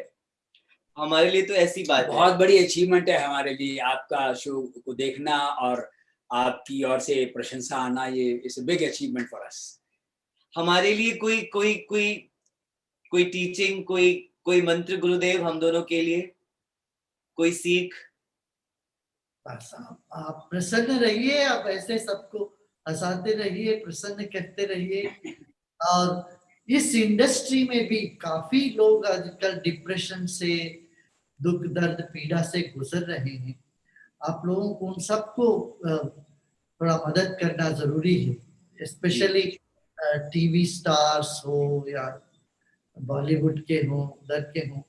S2: हमारे लिए तो ऐसी बात है।
S3: बहुत बड़ी अचीवमेंट है हमारे लिए आपका शो को देखना और आपकी ओर से प्रशंसा आना। ये it's a big achievement for us.
S2: हमारे लिए कोई कोई कोई कोई टीचिंग, कोई कोई मंत्र गुरुदेव हम दोनों के लिए, कोई सीख?
S1: बस आप प्रसन्न रहिए, आप ऐसे सबको हंसाते रहिए, प्रसन्न करते रहिए। और इस इंडस्ट्री में भी काफी लोग आजकल डिप्रेशन से, दुख दर्द पीड़ा से गुजर रहे हैं। आप लोगों को उन सबको थोड़ा मदद करना जरूरी है, स्पेशली टीवी स्टार्स हो या बॉलीवुड के हो, उधर के हो,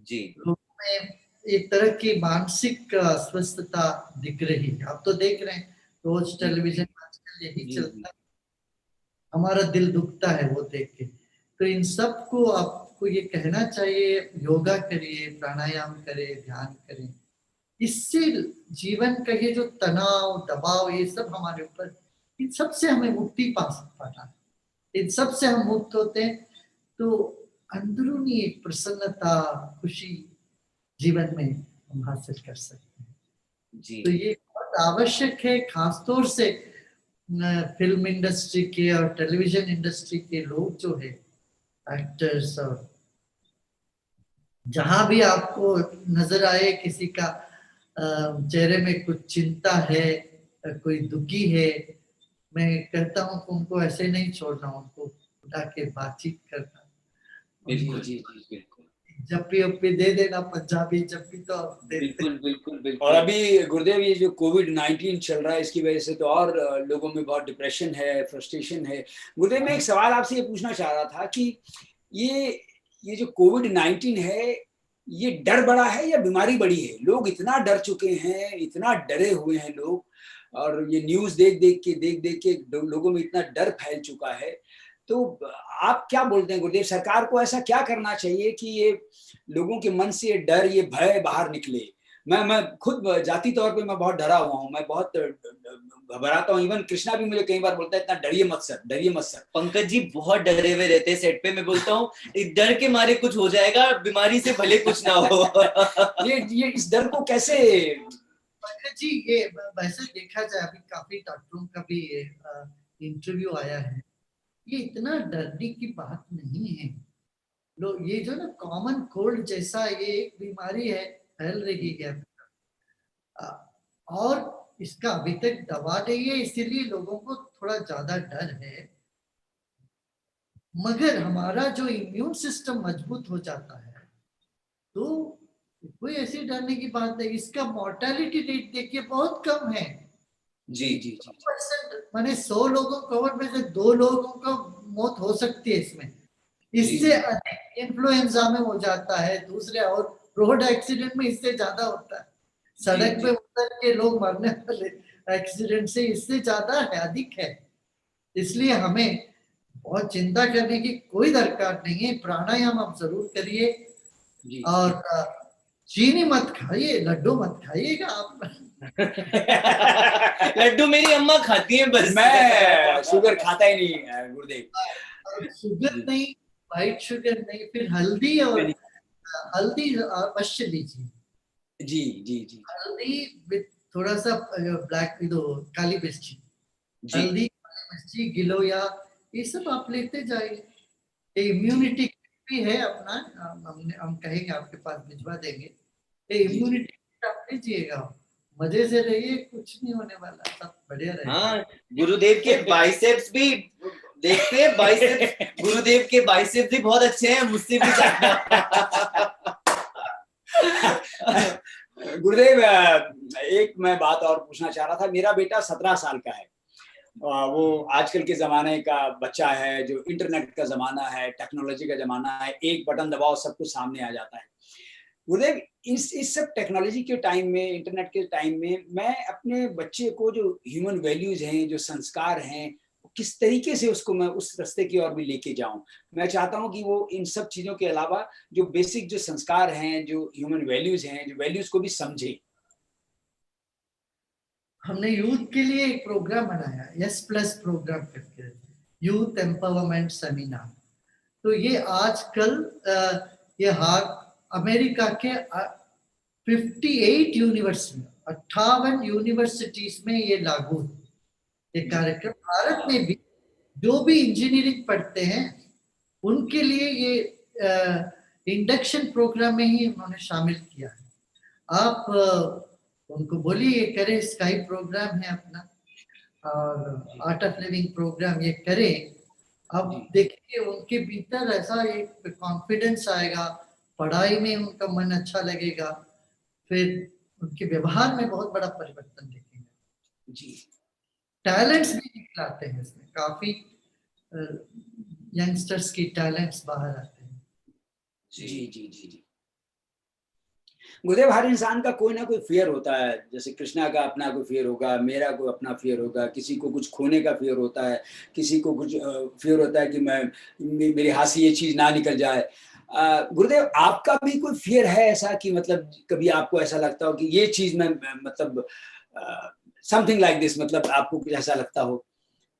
S2: जी
S1: लोगों में एक तरह की मानसिक अस्वस्थता दिख रही है। आप तो देख रहे हैं रोज टेलीविजन में आजकल यही
S2: जी
S1: चलता है, हमारा दिल दुखता है वो देख के। तो इन सब को आपको ये कहना चाहिए, योगा करिए, प्राणायाम करें, ध्यान करें। इससे जीवन का ये जो तनाव दबाव ये सब हमारे ऊपर, इन सब से हमें मुक्ति पाना है। इन सब से हम मुक्त होते हैं तो अंदरूनी एक प्रसन्नता, खुशी जीवन में हम हासिल कर सकते हैं।
S2: जी
S1: तो ये बहुत आवश्यक है, खासतौर से फिल्म इंडस्ट्री के और टेलीविजन इंडस्ट्री के लोग जो है, एक्टर्स, और जहां भी आपको नजर आए किसी का चेहरे में कुछ चिंता है, कोई दुखी है, मैं कहता हूँ कि उनको ऐसे नहीं छोड़ना, उनको उठा के बातचीत करना,
S3: बिल्कुल।
S1: उनको
S3: जी जी बिल्कुल
S1: जप्पी दे देना, पंजाबी जप्पी तो आप देते हैं।
S2: बिल्कुल बिल्कुल
S3: और
S2: बिल्कुल।
S3: अभी गुरुदेव ये जो कोविड-19 चल रहा है इसकी वजह से तो और लोगों में बहुत डिप्रेशन है, फ्रस्ट्रेशन है। गुरुदेव मैं एक सवाल आपसे ये पूछना चाह रहा था कि ये जो कोविड-19 है, ये डर बढ़ा है या बीमारी बढ़ी है? लोग इतना डर चुके हैं, इतना डरे हुए हैं लोग, और ये न्यूज़ देख-देख के लोगों में इतना डर फैल चुका है। तो आप क्या बोलते हैं गुरुदेव, सरकार को ऐसा क्या करना चाहिए कि ये लोगों के मन से ये डर, ये भय बाहर निकले? मैं खुद जाती तौर पे मैं बहुत डरा हुआ हूँ, मैं बहुत घबराता हूँ। इवन कृष्णा भी मुझे कई बार बोलता है, इतना डरिए मत सर, डरिए मत सर।
S2: पंकज जी बहुत डरे हुए रहते हैं सेट पे। मैं बोलता हूँ डर के मारे कुछ हो जाएगा, बीमारी से भले कुछ ना हो।
S3: ये इस डर को कैसे?
S1: पंकज जी, ये वैसे देखा जाए, अभी काफी डॉक्टरों का भी इंटरव्यू आया है, ये इतना डरने की बात नहीं है। लोग ये जो ना कॉमन कोल्ड जैसा ये एक बीमारी है, फैल रही है और इसका अभी तक दवा नहीं है, इसीलिए लोगों को थोड़ा ज्यादा डर है। मगर हमारा जो इम्यून सिस्टम मजबूत हो जाता है तो कोई ऐसी डरने की बात नहीं। इसका मोर्टेलिटी रेट देखिए बहुत कम है।
S3: जी जी जी
S1: 2% माने 100 लोगों कोविड में से 2 लोगों को मौत हो सकती है इसमें। इससे अधिक इन्फ्लुएंजा में हो जाता है, दूसरे और रोड एक्सीडेंट में इससे ज्यादा होता है। सड़क पे उतर के लोग मरने वाले एक्सीडेंट से इससे ज्यादा है, अधिक है। इसलिए हमें बहुत चिंता करने की कोई दरकार नहीं है। प्राणायाम आप जरूर करिए
S3: जी।
S1: और चीनी मत खाइए, लड्डू मत खाइएगा आप।
S2: लड्डू मेरी अम्मा खाती हैं बस।
S3: मैं शुगर खाता ही नहीं गुरुदेव।
S1: शुगर नहीं, वाइट शुगर नहीं, फिर हल्दी, और हल्दी अवश्य लीजिए।
S3: जी जी जी
S1: हल्दी विद थोड़ा सा ब्लैक काली मिर्ची,
S3: जी
S1: हल्दी, काली मिर्ची, गिलोया, ये सब आप लेते जाइए। ये इम्यूनिटी भी है अपना, हम कहेंगे आपके पास भिजवा देंगे। ये इम्यूनिटी आप लीजिएगा, मजे से रहिए, कुछ नहीं होने वाला, सब बढ़िया रहेगा।
S2: हाँ, गुरुदेव के बाइसेप्स भी देखते हैं, बाइसेप्स, गुरुदेव के बाइसेप्स भी बहुत अच्छे हैं, मुझसे भी ज्यादा।
S3: गुरुदेव एक मैं बात और पूछना चाह रहा था। मेरा बेटा 17 साल का है, वो आजकल के जमाने का बच्चा है, जो इंटरनेट का जमाना है, टेक्नोलॉजी का जमाना है, एक बटन दबाओ सब कुछ सामने आ जाता है। गुरुदेव इस सब टेक्नोलॉजी के टाइम में, इंटरनेट के टाइम में, मैं अपने बच्चे को जो ह्यूमन वैल्यूज हैं, जो संस्कार हैं, किस तरीके से उसको मैं उस रास्ते की ओर भी लेके जाऊं। मैं चाहता हूं कि वो इन सब चीजों के अलावा जो बेसिक जो संस्कार हैं, जो ह्यूमन वैल्यूज हैं, जो वैल्यूज को भी समझे।
S1: हमने यूथ के लिए एक प्रोग्राम बनाया, S+ प्रोग्राम करके, यूथ एम्पावरमेंट सेमिनार। तो ये आजकल ये अमेरिका के 58 यूनिवर्सिटी, 58 यूनिवर्सिटीज में ये लागू है। ये कार्यक्रम भारत में भी जो भी इंजीनियरिंग पढ़ते हैं उनके लिए ये इंडक्शन प्रोग्राम में ही उन्होंने शामिल किया है। आप उनको बोलिए ये करें, स्काई प्रोग्राम है अपना, और आर्ट ऑफ लिविंग प्रोग्राम ये करें। अब देखिए उनके भीतर ऐसा एक कॉन्फिडेंस आएगा, पढ़ाई में उनका मन अच्छा लगेगा, फिर उनके व्यवहार में बहुत बड़ा परिवर्तन देखेंगे।
S3: जी,
S1: टैलेंट्स भी निकलाते हैं इसमें, काफी यंगस्टर्स की टैलेंट्स बाहर आते हैं।
S3: जी जी जी जी गुरुदेव, हर इंसान का कोई ना कोई फियर होता है। जैसे कृष्णा का अपना कोई फियर होगा, मेरा कोई अपना फियर होगा, किसी को कुछ खोने का फियर होता है, किसी को कुछ फियर होता है कि मेरे हाथ से ये चीज ना निकल जाए। गुरुदेव आपका भी कोई फियर है ऐसा कि मतलब कभी आपको ऐसा लगता हो कि ये चीज में मतलब समथिंग लाइक दिस, मतलब आपको कुछ ऐसा लगता हो?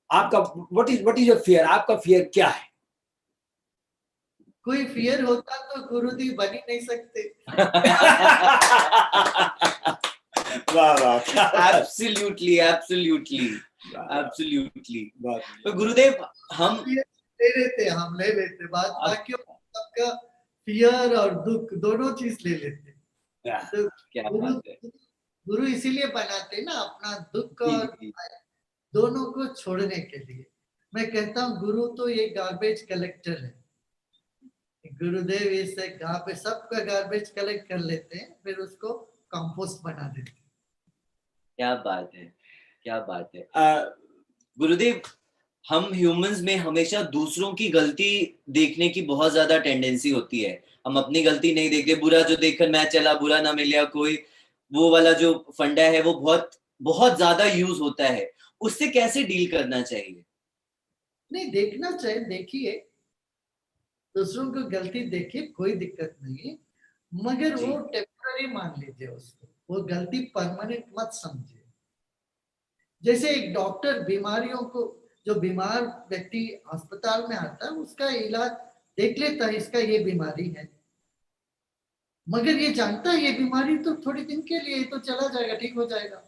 S3: आपका व्हाट इज योर फियर? आपका फियर क्या है?
S1: कोई फियर होता तो गुरुदेव बन ही नहीं सकते।
S3: वाह वाह,
S2: एब्सोल्युटली एब्सोल्युटली एब्सोल्युटली। तो गुरुदेव हम
S1: हम ले लेते बात, बाकी सबका फियर और दुख दोनों चीज ले लेते। तो
S2: क्या
S1: गुरु
S2: बात है।
S1: गुरु इसीलिए बनाते ना, अपना दुख
S2: जी,
S1: और
S2: जी,
S1: दोनों को छोड़ने के लिए। मैं कहता हूँ गुरु तो ये गार्बेज कलेक्टर है। गुरुदेव इससे कहाँ पे सबका गार्बेज कलेक्ट कर लेते हैं, फिर उसको कंपोस्ट बना देते हैं।
S2: क्या बात है, क्या बात है। गुरुदेव, हम ह्यूमंस में हमेशा दूसरों की गलती देखने की बहुत ज्यादा टेंडेंसी होती है। हम अपनी गलती नहीं देखते, बुरा जो देखकर मैं चला, बुरा ना मिला कोई, वो वाला जो फंडा है वो बहुत बहुत ज्यादा यूज होता है। उससे कैसे डील करना चाहिए?
S1: नहीं, देखना चाहिए, देखिए दूसरों को गलती देखिए, कोई दिक्कत नहीं है, मगर
S2: जी।
S1: वो टेम्पररी मान लीजिए उसको, वो गलती परमानेंट मत समझिए। जैसे एक डॉक्टर बीमारियों को, जो बीमार व्यक्ति अस्पताल में आता है उसका इलाज देख लेता है, इसका ये बीमारी है, मगर ये जानता है ये बीमारी तो थोड़े दिन के लिए, तो चला जाएगा, ठीक हो जाएगा।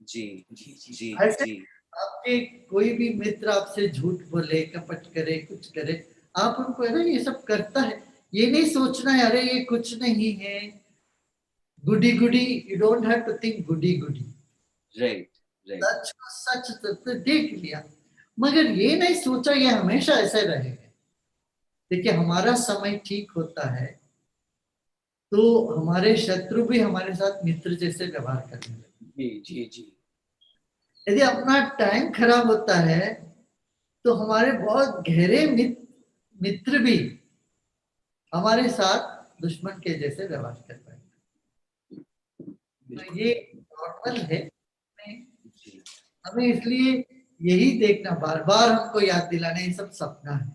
S2: जी जी जी
S1: ऐसे
S2: जी।
S1: आपके कोई भी मित्र आपसे झूठ बोले, कपट करे, कुछ करे, आप उनको है ना ये सब करता है, ये नहीं सोचना है अरे ये कुछ नहीं है, goody goody, you don't have to think goody goody.
S2: Right right.
S1: सच को सच तो देख लिया, मगर ये नहीं सोचा ये हमेशा ऐसे रहेगा। देखिए हमारा समय ठीक होता है तो हमारे शत्रु भी हमारे साथ मित्र जैसे व्यवहार करने लगते।
S3: जी जी जी।
S1: यदि अपना टाइम खराब होता है तो हमारे बहुत गहरे मित्र भी हमारे साथ दुश्मन के जैसे व्यवहार कर पाएंगे। तो ये नॉर्मल है। हमें इसलिए यही देखना, बार बार हमको याद दिलाना, ये सब सपना है,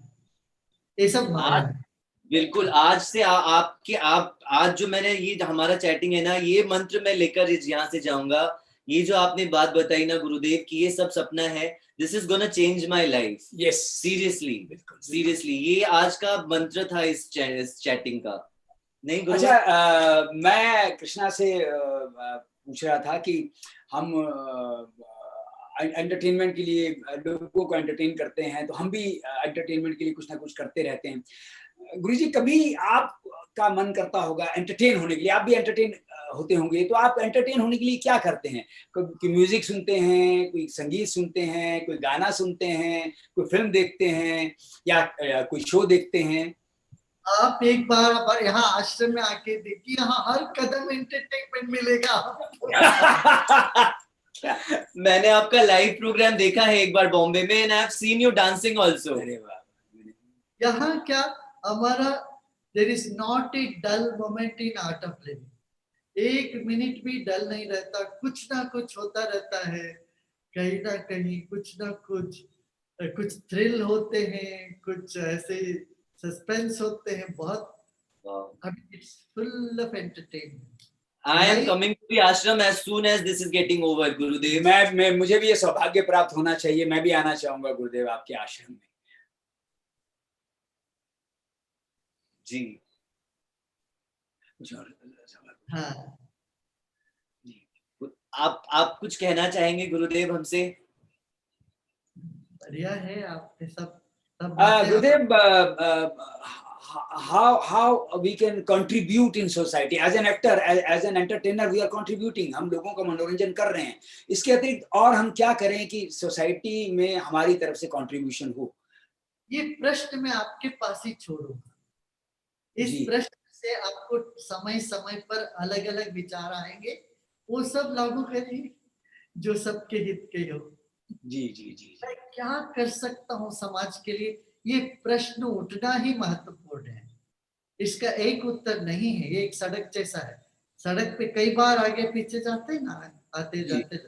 S1: ये सब माया है।
S2: बिल्कुल। आज से आपके आप आज जो मैंने ये हमारा चैटिंग है ना, ये मंत्र मैं लेकर यहाँ से जाऊंगा। ये जो आपने बात बताई ना गुरुदेव की, ये सब सपना है, this is gonna change my life.
S3: Yes,
S2: seriously seriously, ये आज का मंत्र था इस चैटिंग का। नहीं गुरु?
S3: अच्छा, मैं कृष्णा से पूछ रहा था कि हम एंटरटेनमेंट के लिए लोगों को एंटरटेन करते हैं, तो हम भी एंटरटेनमेंट के लिए कुछ ना कुछ करते रहते हैं। गुरुजी, कभी आपका मन करता होगा एंटरटेन होने के लिए, आप भी एंटरटेन होते होंगे, तो आप एंटरटेन होने के लिए क्या करते हैं? कोई म्यूजिक सुनते हैं, कोई संगीत सुनते हैं, कोई गाना सुनते हैं, कोई फिल्म देखते हैं, या कोई शो देखते हैं?
S1: आप एक बार हमारे यहाँ आश्रम में आके देखिए, यहाँ हर कदम एंटरटेनमेंट मिलेगा आपको।
S2: मैंने आपका लाइव प्रोग्राम देखा है एक बार बॉम्बे में, and I have seen you dancing also.
S1: यहाँ क्या हमारा, there is not a dull moment in Art of Living. एक मिनट भी डल नहीं रहता, कुछ ना कुछ होता रहता है, कहीं ना कहीं कुछ ना कुछ थ्रिल होते हैं, कुछ ऐसे सस्पेंस होते हैं, बहुत। It's full of entertainment.
S2: I am coming to the ashram as soon as this is getting over, गुरुदेव।
S3: मैं मुझे भी ये सौभाग्य प्राप्त होना चाहिए, मैं भी आना चाहूंगा गुरुदेव आपके आश्रम में।
S2: जी।
S1: हाँ,
S2: आप कुछ कहना चाहेंगे गुरुदेव हमसे?
S1: बढ़िया है, आपने सब
S3: गुरुदेव, how we can contribute in society as an actor, as an entertainer, we are contributing, हम लोगों का मनोरंजन कर रहे हैं, इसके अतिरिक्त और हम क्या करें कि सोसाइटी में हमारी तरफ से कंट्रीब्यूशन हो?
S1: ये प्रश्न मैं आपके पास ही छोड़ूंगा। इस प्रश्न से आपको समय समय पर अलग अलग विचार आएंगे, वो सब लागू करिए जो सबके हित के हो।
S3: जी जी जी।
S1: मैं क्या कर सकता हूँ समाज के लिए, ये प्रश्न उठना ही महत्वपूर्ण है। इसका एक उत्तर नहीं है, ये एक सड़क जैसा है, सड़क पे कई बार आगे पीछे जाते हैं ना, आते जाते,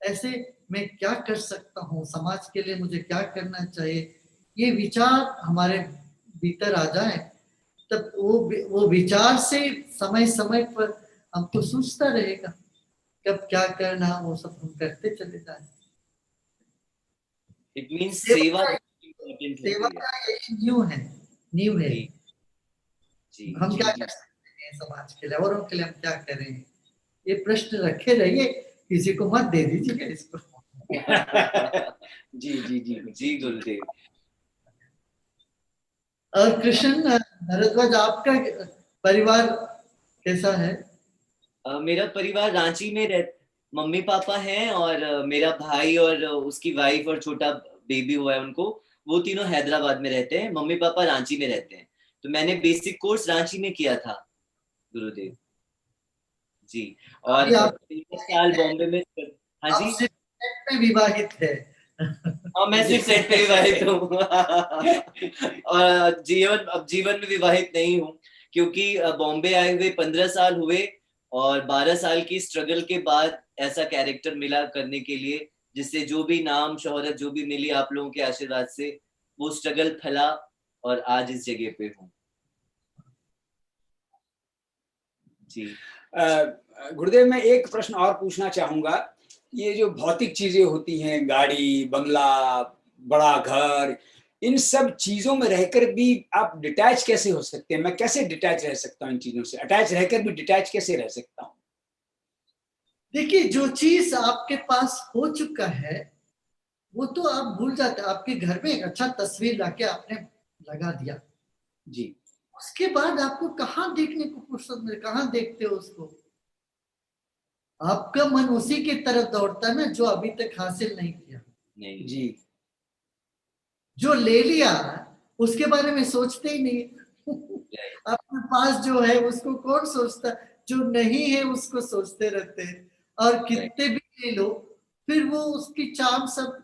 S1: ऐसे मैं क्या कर सकता हूँ समाज के लिए, मुझे क्या करना चाहिए, ये विचार हमारे भीतर आ जाए, तब वो विचार से समय समय पर हमको सोचता रहेगा कब क्या करना, वो सब हम करते चले जाए।
S2: It means सेवा
S1: का यही न्यू है नींव है।
S2: जी जी
S1: हम
S3: जी
S1: क्या
S3: जी
S1: कर सकते हैं समाज के लिए, औरों के लिए हम क्या करें? ये प्रश्न रखे रहिए, किसी को मत दे दीजिएगा इसको।
S3: जी जी जी
S2: जी गुरुदेव।
S1: और कृष्ण भरद्वाज, आपका परिवार कैसा है?
S2: मेरा परिवार रांची में मम्मी पापा हैं, और मेरा भाई और उसकी वाइफ और छोटा बेबी हुआ है उनको, वो तीनों हैदराबाद में रहते हैं, मम्मी पापा रांची में रहते हैं। तो मैंने बेसिक कोर्स रांची में किया था गुरुदेव जी। और
S1: अभी आप
S2: 13 साल बॉम्बे में। हाँ
S1: आप
S2: जी।
S1: सिर्फ नेट में विवाहित है।
S2: हाँ, मैं सिर्फ सेट पे विवाहित हूँ। और जीवन में विवाहित नहीं हूँ, क्योंकि बॉम्बे आए हुए 15 साल हुए, और 12 साल की स्ट्रगल के बाद ऐसा कैरेक्टर मिला करने के लिए, जिससे जो भी नाम शोहरत जो भी मिली आप लोगों के आशीर्वाद से, वो स्ट्रगल फला और आज इस जगह पे हूँ जी।
S3: गुरुदेव, मैं एक प्रश्न और पूछना चाहूंगा। ये जो भौतिक चीजें होती हैं, गाड़ी, बंगला, बड़ा घर, इन सब चीजों में रहकर भी आप डिटैच कैसे हो सकते हैं? मैं कैसे डिटैच रह सकता हूँ इन चीजों से? अटैच रहकर भी डिटैच कैसे रह सकता हूँ?
S1: देखिए, जो चीज आपके पास हो चुका है वो तो आप भूल जाते हैं। आपके घर में एक अच्छा तस्वीर लाके आपने लगा दिया,
S3: जी
S1: उसके बाद आपको कहाँ देखने को फुर्सत मिले? कहाँ देखते हो उसको? आपका मन उसी की तरफ दौड़ता है ना जो अभी तक हासिल नहीं किया।
S2: नहीं
S3: जी
S1: जो ले लिया उसके बारे में सोचते ही नहीं।
S2: right,
S1: अपने पास जो है उसको कौन सोचता? जो नहीं है उसको सोचते रहते हैं। और
S2: right,
S1: कितने भी ले लो, फिर वो उसकी चाम सब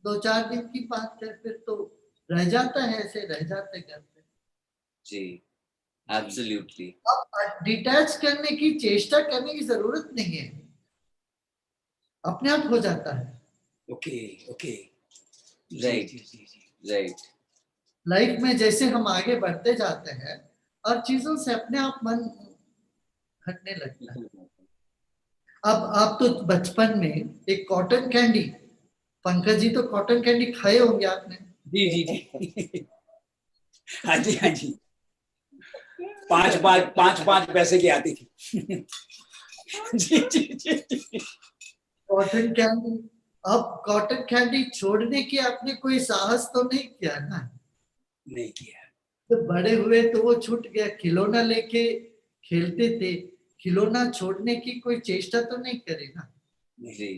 S1: 2-4 दिन की बात है, फिर तो रह जाता है, ऐसे रह जाते करते।
S2: जी
S3: जी
S2: एब्सोल्युटली।
S1: अब डिटैच करने की चेष्टा करने की जरूरत नहीं है, अपने आप हो जाता है।
S3: ओके ओके जी
S2: राइट
S3: जी जी जी
S2: राइट।
S1: लाइफ में जैसे हम आगे बढ़ते जाते हैं और चीजों से अपने आप मन हटने लगता है। अब आप तो बचपन में एक कॉटन कैंडी, पंकज जी तो कॉटन कैंडी खाए होंगे आपने।
S3: जी जी जी हाँ जी हाँ जी, 5 पैसे की आती थी। जी जी जी जी
S1: कॉटन कैंडी, अब कॉटन कैंडी छोड़ने की आपने कोई साहस तो नहीं किया ना?
S3: नहीं किया।
S1: तो बड़े हुए तो वो छूट गया, खिलौना लेके खेलते थे, खिलौना छोड़ने की कोई चेष्टा तो नहीं करी ना?
S2: जी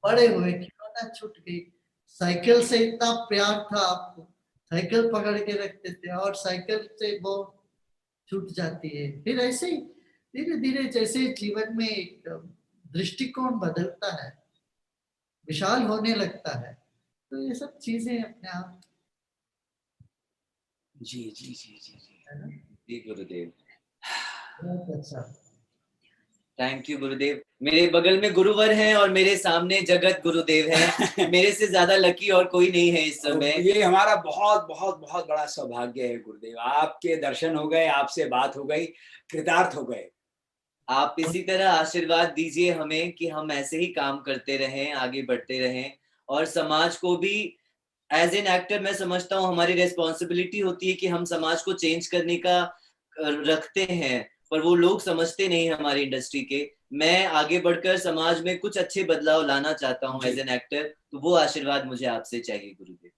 S1: बड़े हुए खिलौना छूट गई। साइकिल से इतना प्यार था आपको, साइकिल पकड़ के रखते थे, और साइकिल से वो छूट जाती है। फिर ऐसे ही धीरे धीरे जैसे जीवन में एक दृष्टिकोण बदलता है, विशाल होने लगता है, तो ये सब चीजें अपने आप,
S3: जी जी जी जी जी
S1: है ना?
S2: जी गुरुदेव।
S1: बहुत अच्छा।
S2: थैंक यू गुरुदेव। मेरे बगल में गुरुवर हैं और मेरे सामने जगत गुरुदेव हैं। मेरे से ज्यादा लकी और कोई नहीं है इस समय।
S3: ये हमारा बहुत बहुत बहुत बड़ा सौभाग्य है गुरुदेव। आपके दर्शन हो गए, आपसे बात हो गई, कृतार्थ हो गए।
S2: आप इसी तरह आशीर्वाद दीजिए हमें कि हम ऐसे ही काम करते रहें, आगे बढ़ते रहें, और समाज को भी, एज एन एक्टर मैं समझता हूँ हमारी रेस्पॉन्सिबिलिटी होती है कि हम समाज को चेंज करने का रखते हैं, पर वो लोग समझते नहीं हैं हमारी इंडस्ट्री के। मैं आगे बढ़कर समाज में कुछ अच्छे बदलाव लाना चाहता हूँ एज एन एक्टर, तो वो आशीर्वाद मुझे आपसे चाहिए गुरुदेव।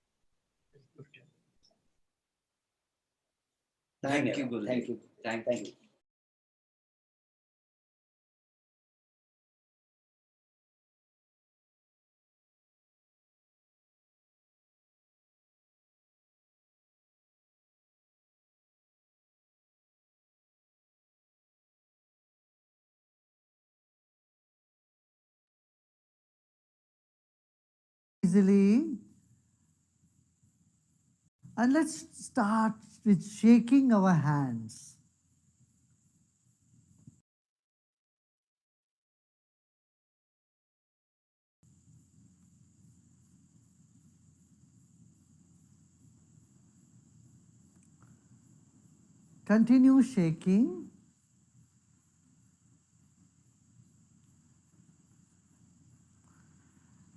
S2: थैंक यू
S3: धन्यवाद।
S2: गुरुदेव।
S3: Thank you.
S2: Thank
S3: thank
S2: you.
S3: You.
S1: Easily, and let's start with shaking our hands. Continue shaking.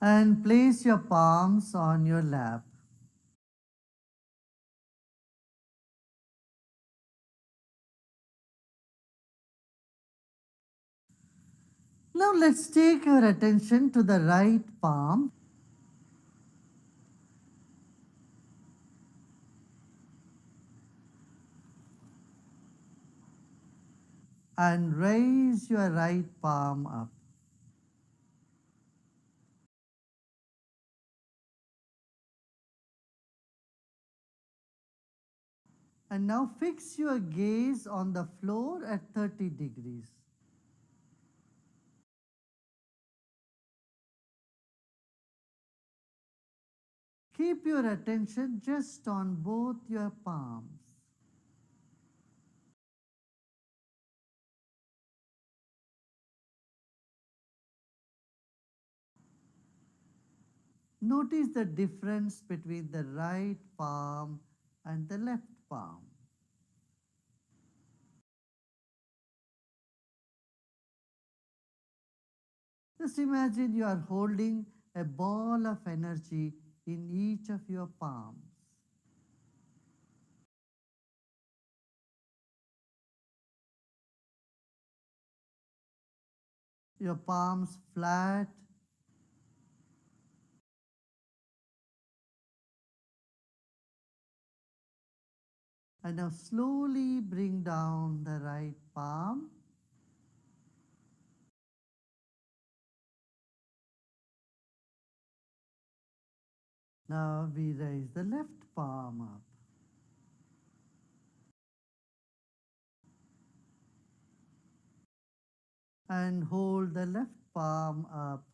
S1: And place your palms on your lap. Now let's take your attention to the right palm. And raise your right palm up. And now fix your gaze on the floor at 30 degrees. Keep your attention just on both your palms. Notice the difference between the right palm and the left palm. Just imagine you are holding a ball of energy in each of your palms. Your palms flat. And now slowly bring down the right palm. Now we raise the left palm up. And hold the left palm up.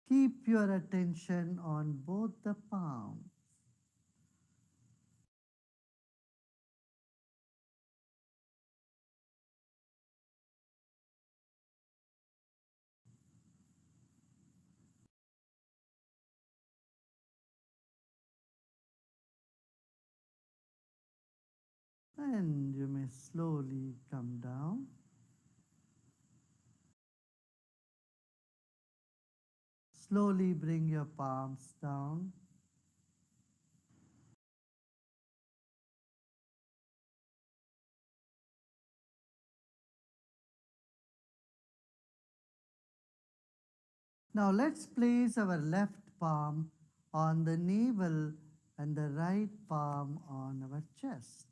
S1: Keep your attention on both the palms. And you may slowly come down. Slowly bring your palms down. Now let's place our left palm on the navel and the right palm on our chest.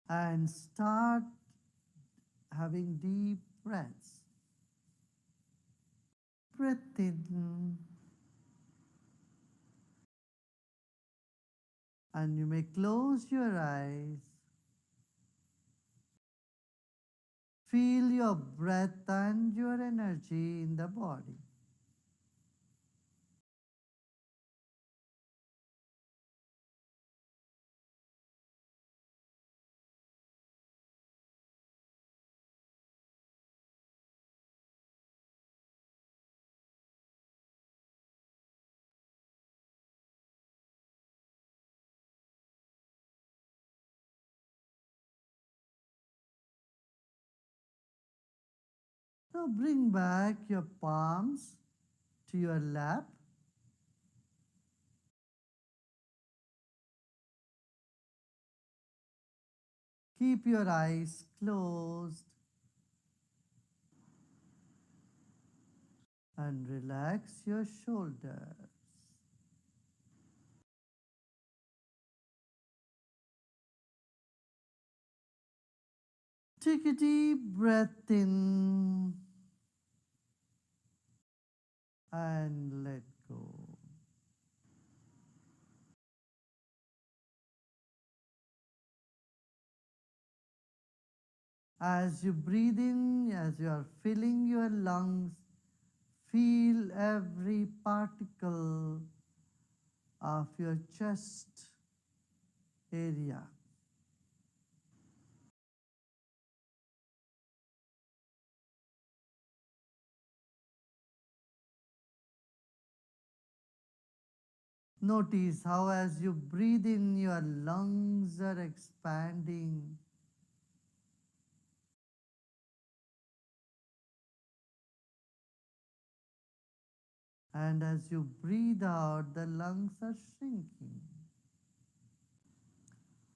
S1: And start having deep breaths. Breath in. And you may close your eyes. Feel your breath and your energy in the body. Now bring back your palms to your lap. Keep your eyes closed and relax your shoulders. Take a deep breath in and let go. As you breathe in, as you are filling your lungs, feel every particle of your chest area. Notice how as you breathe in, your lungs are expanding. And as you breathe out, the lungs are shrinking.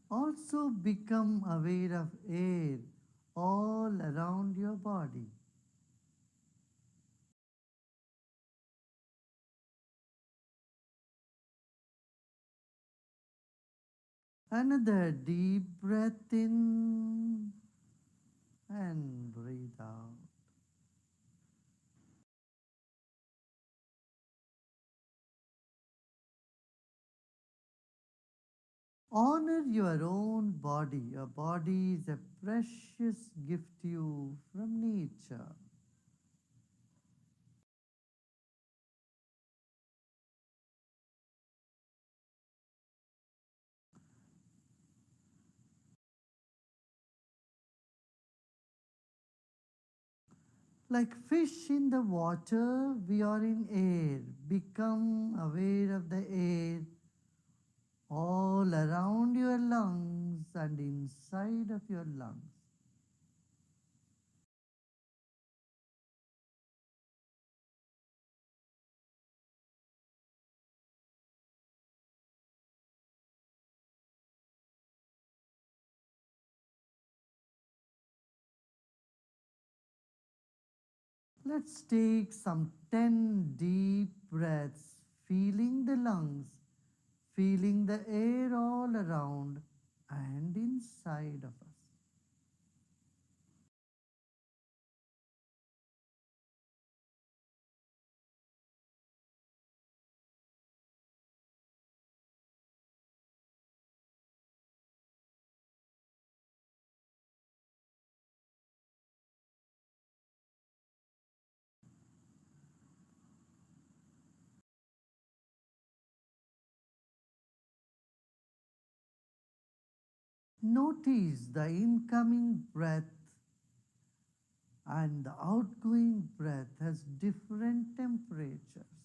S1: Also become aware of air all around your body. Another deep breath in and breathe out. Honor your own body. Your body is a precious gift to you from nature. Like fish in the water, we are in air. Become aware of the air all around your lungs and inside of your lungs. Let's take some 10 deep breaths, feeling the lungs, feeling the air all around and inside of us. Notice the incoming breath and the outgoing breath has different temperatures.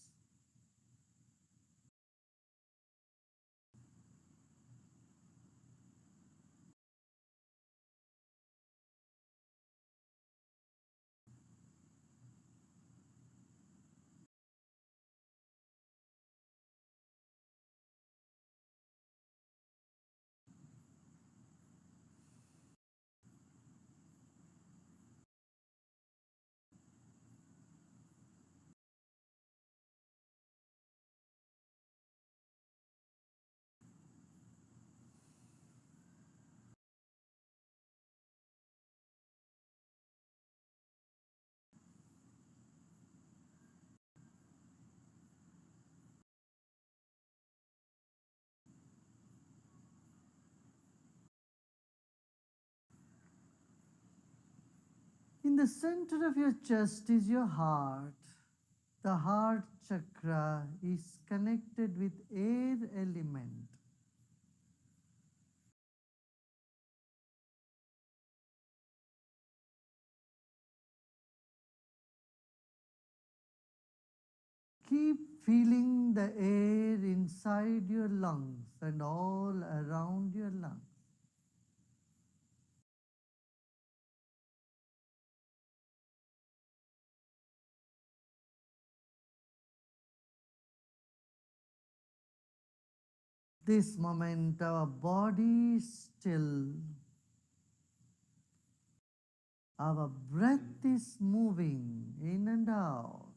S1: In the center of your chest is your heart. The heart chakra is connected with air element. Keep feeling the air inside your lungs and all around your lungs. This moment, our body is still. Our breath is moving in and out.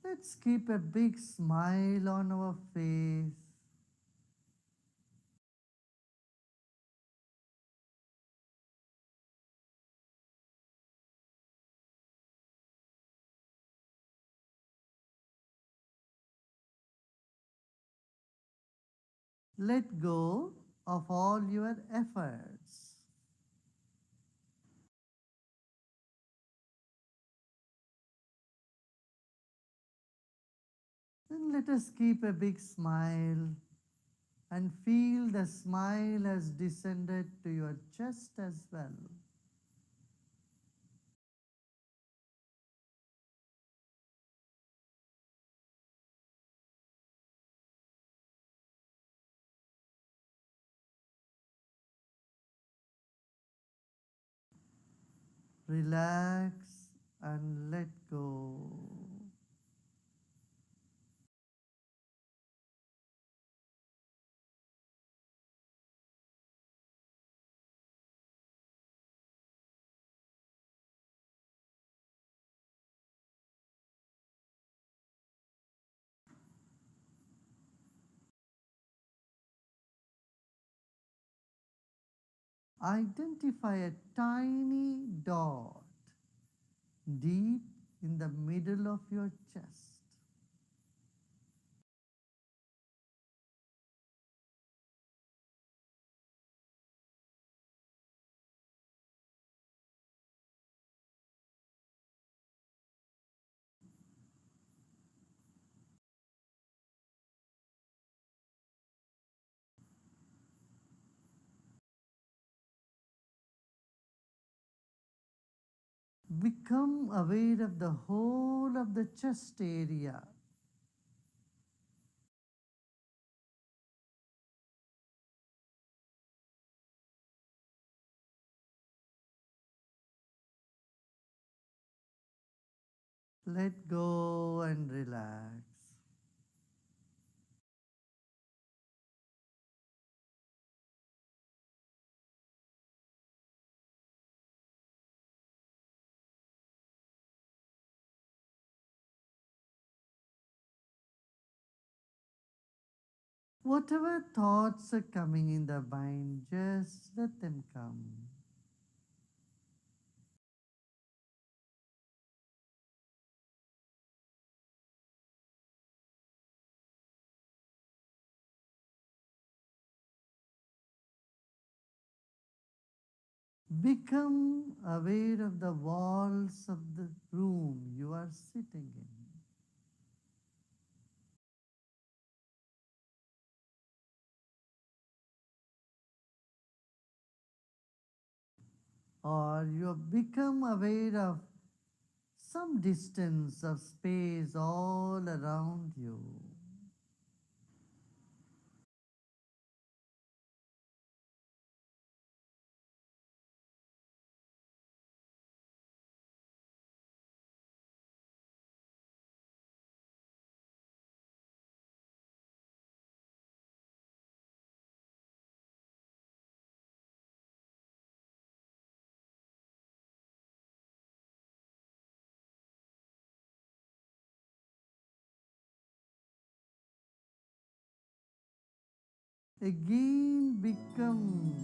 S1: Let's keep a big smile on our face. Let go of all your efforts. Then let us keep a big smile and feel the smile has descended to your chest as well. Relax and let go. Identify a tiny dot deep in the middle of your chest. Become aware of the whole of the chest area. Let go and relax. Whatever thoughts are coming in the mind, just let them come. Become aware of the walls of the room you are sitting in. Or you become aware of some distance of space all around you. Again become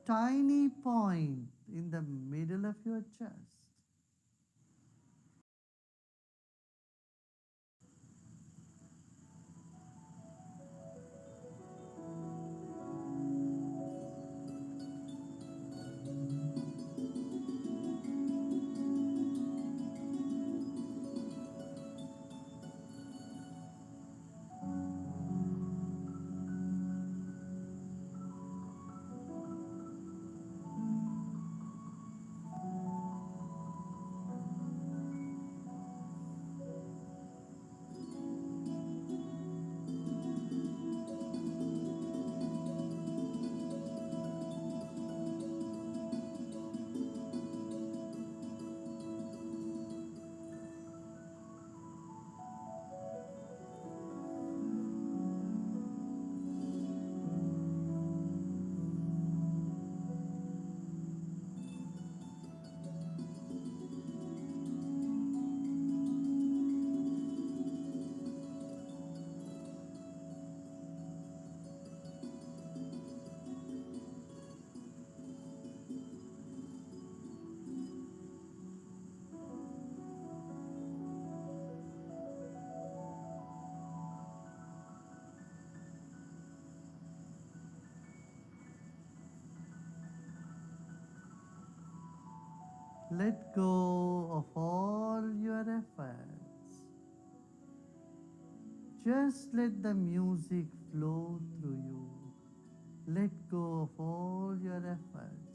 S1: tiny point in the middle of your chest. Let go of all your efforts. Just let the music flow through you. Let go of all your efforts.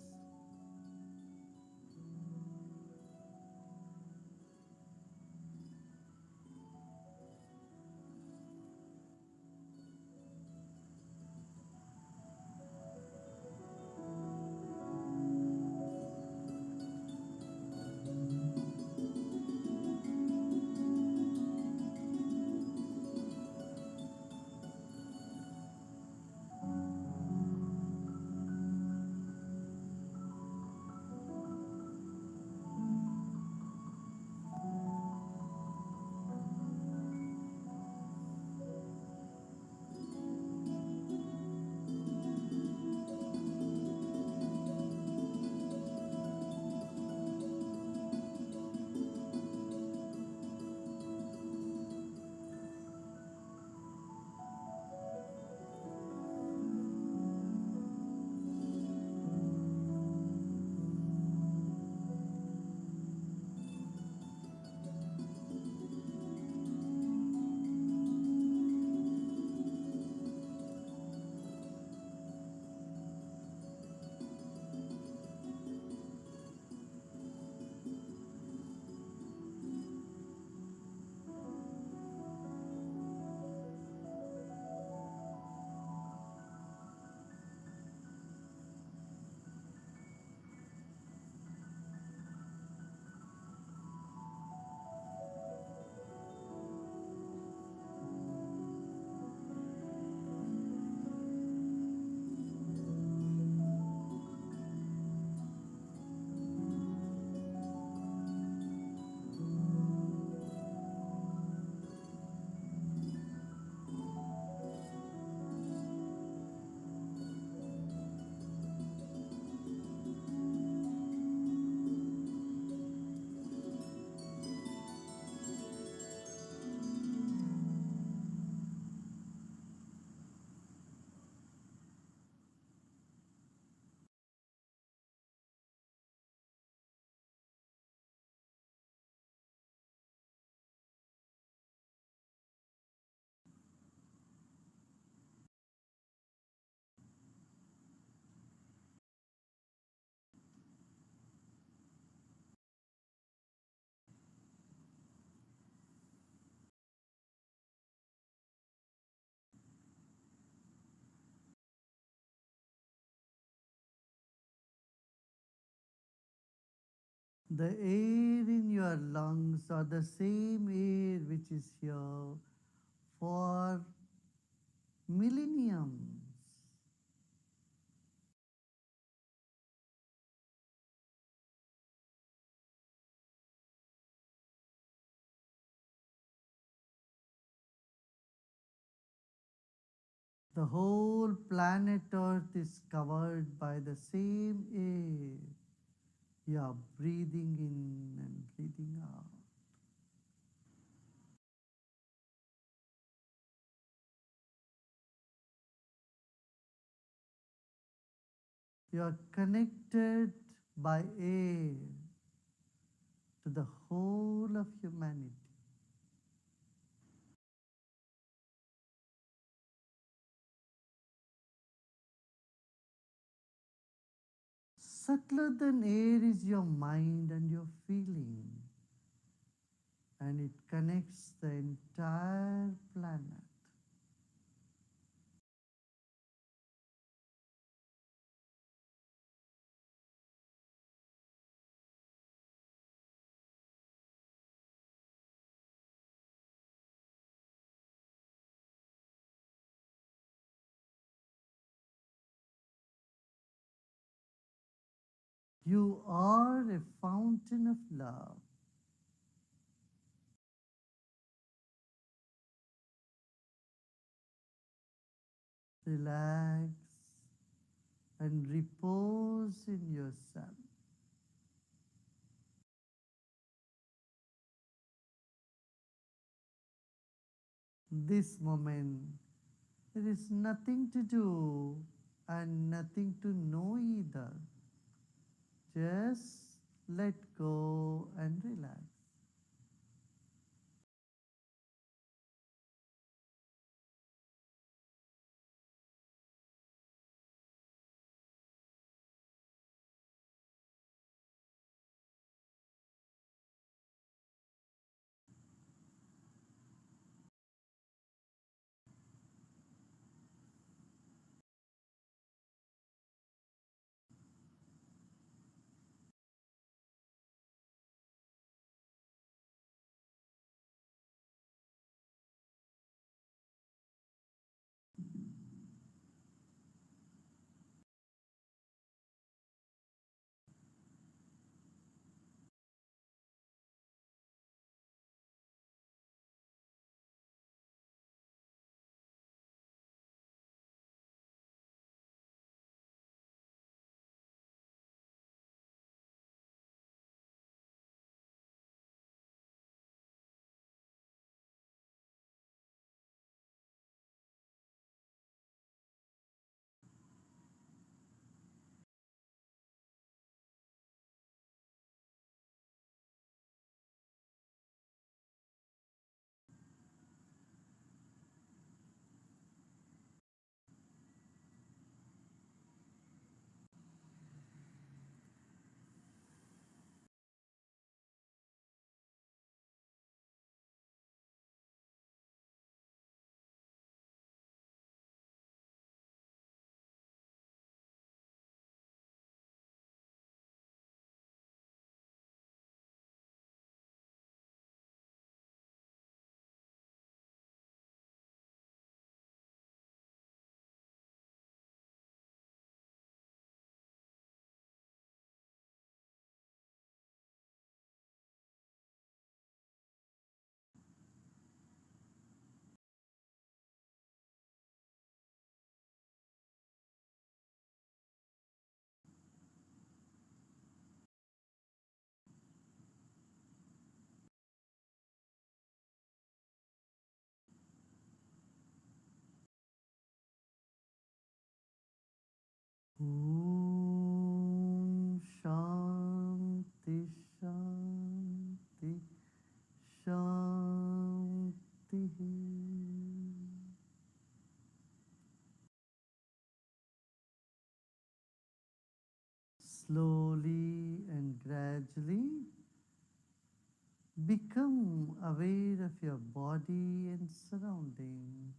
S1: The air in your lungs are the same air which is here for millenniums. The whole planet Earth is covered by the same air. You are breathing in and breathing out. You are connected by air to the whole of humanity. Subtler than air is your mind and your feeling, and it connects the entire planet. You are a fountain of love. Relax and repose in yourself. This moment, there is nothing to do and nothing to know either. Just let go and relax. Om Shanti Shanti Shanti. Slowly and gradually become aware of your body and surroundings.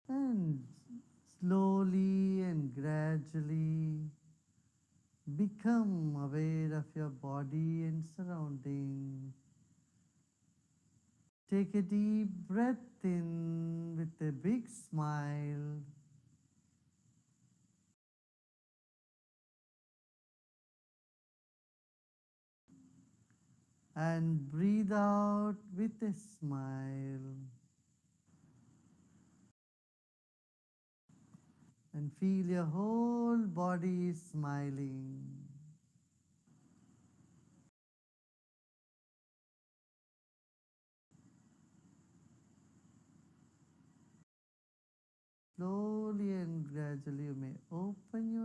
S1: And slowly and gradually become aware of your body and surroundings. Take a deep breath in with a big smile. And breathe out with a smile. And feel your whole body smiling. Slowly and gradually you may open your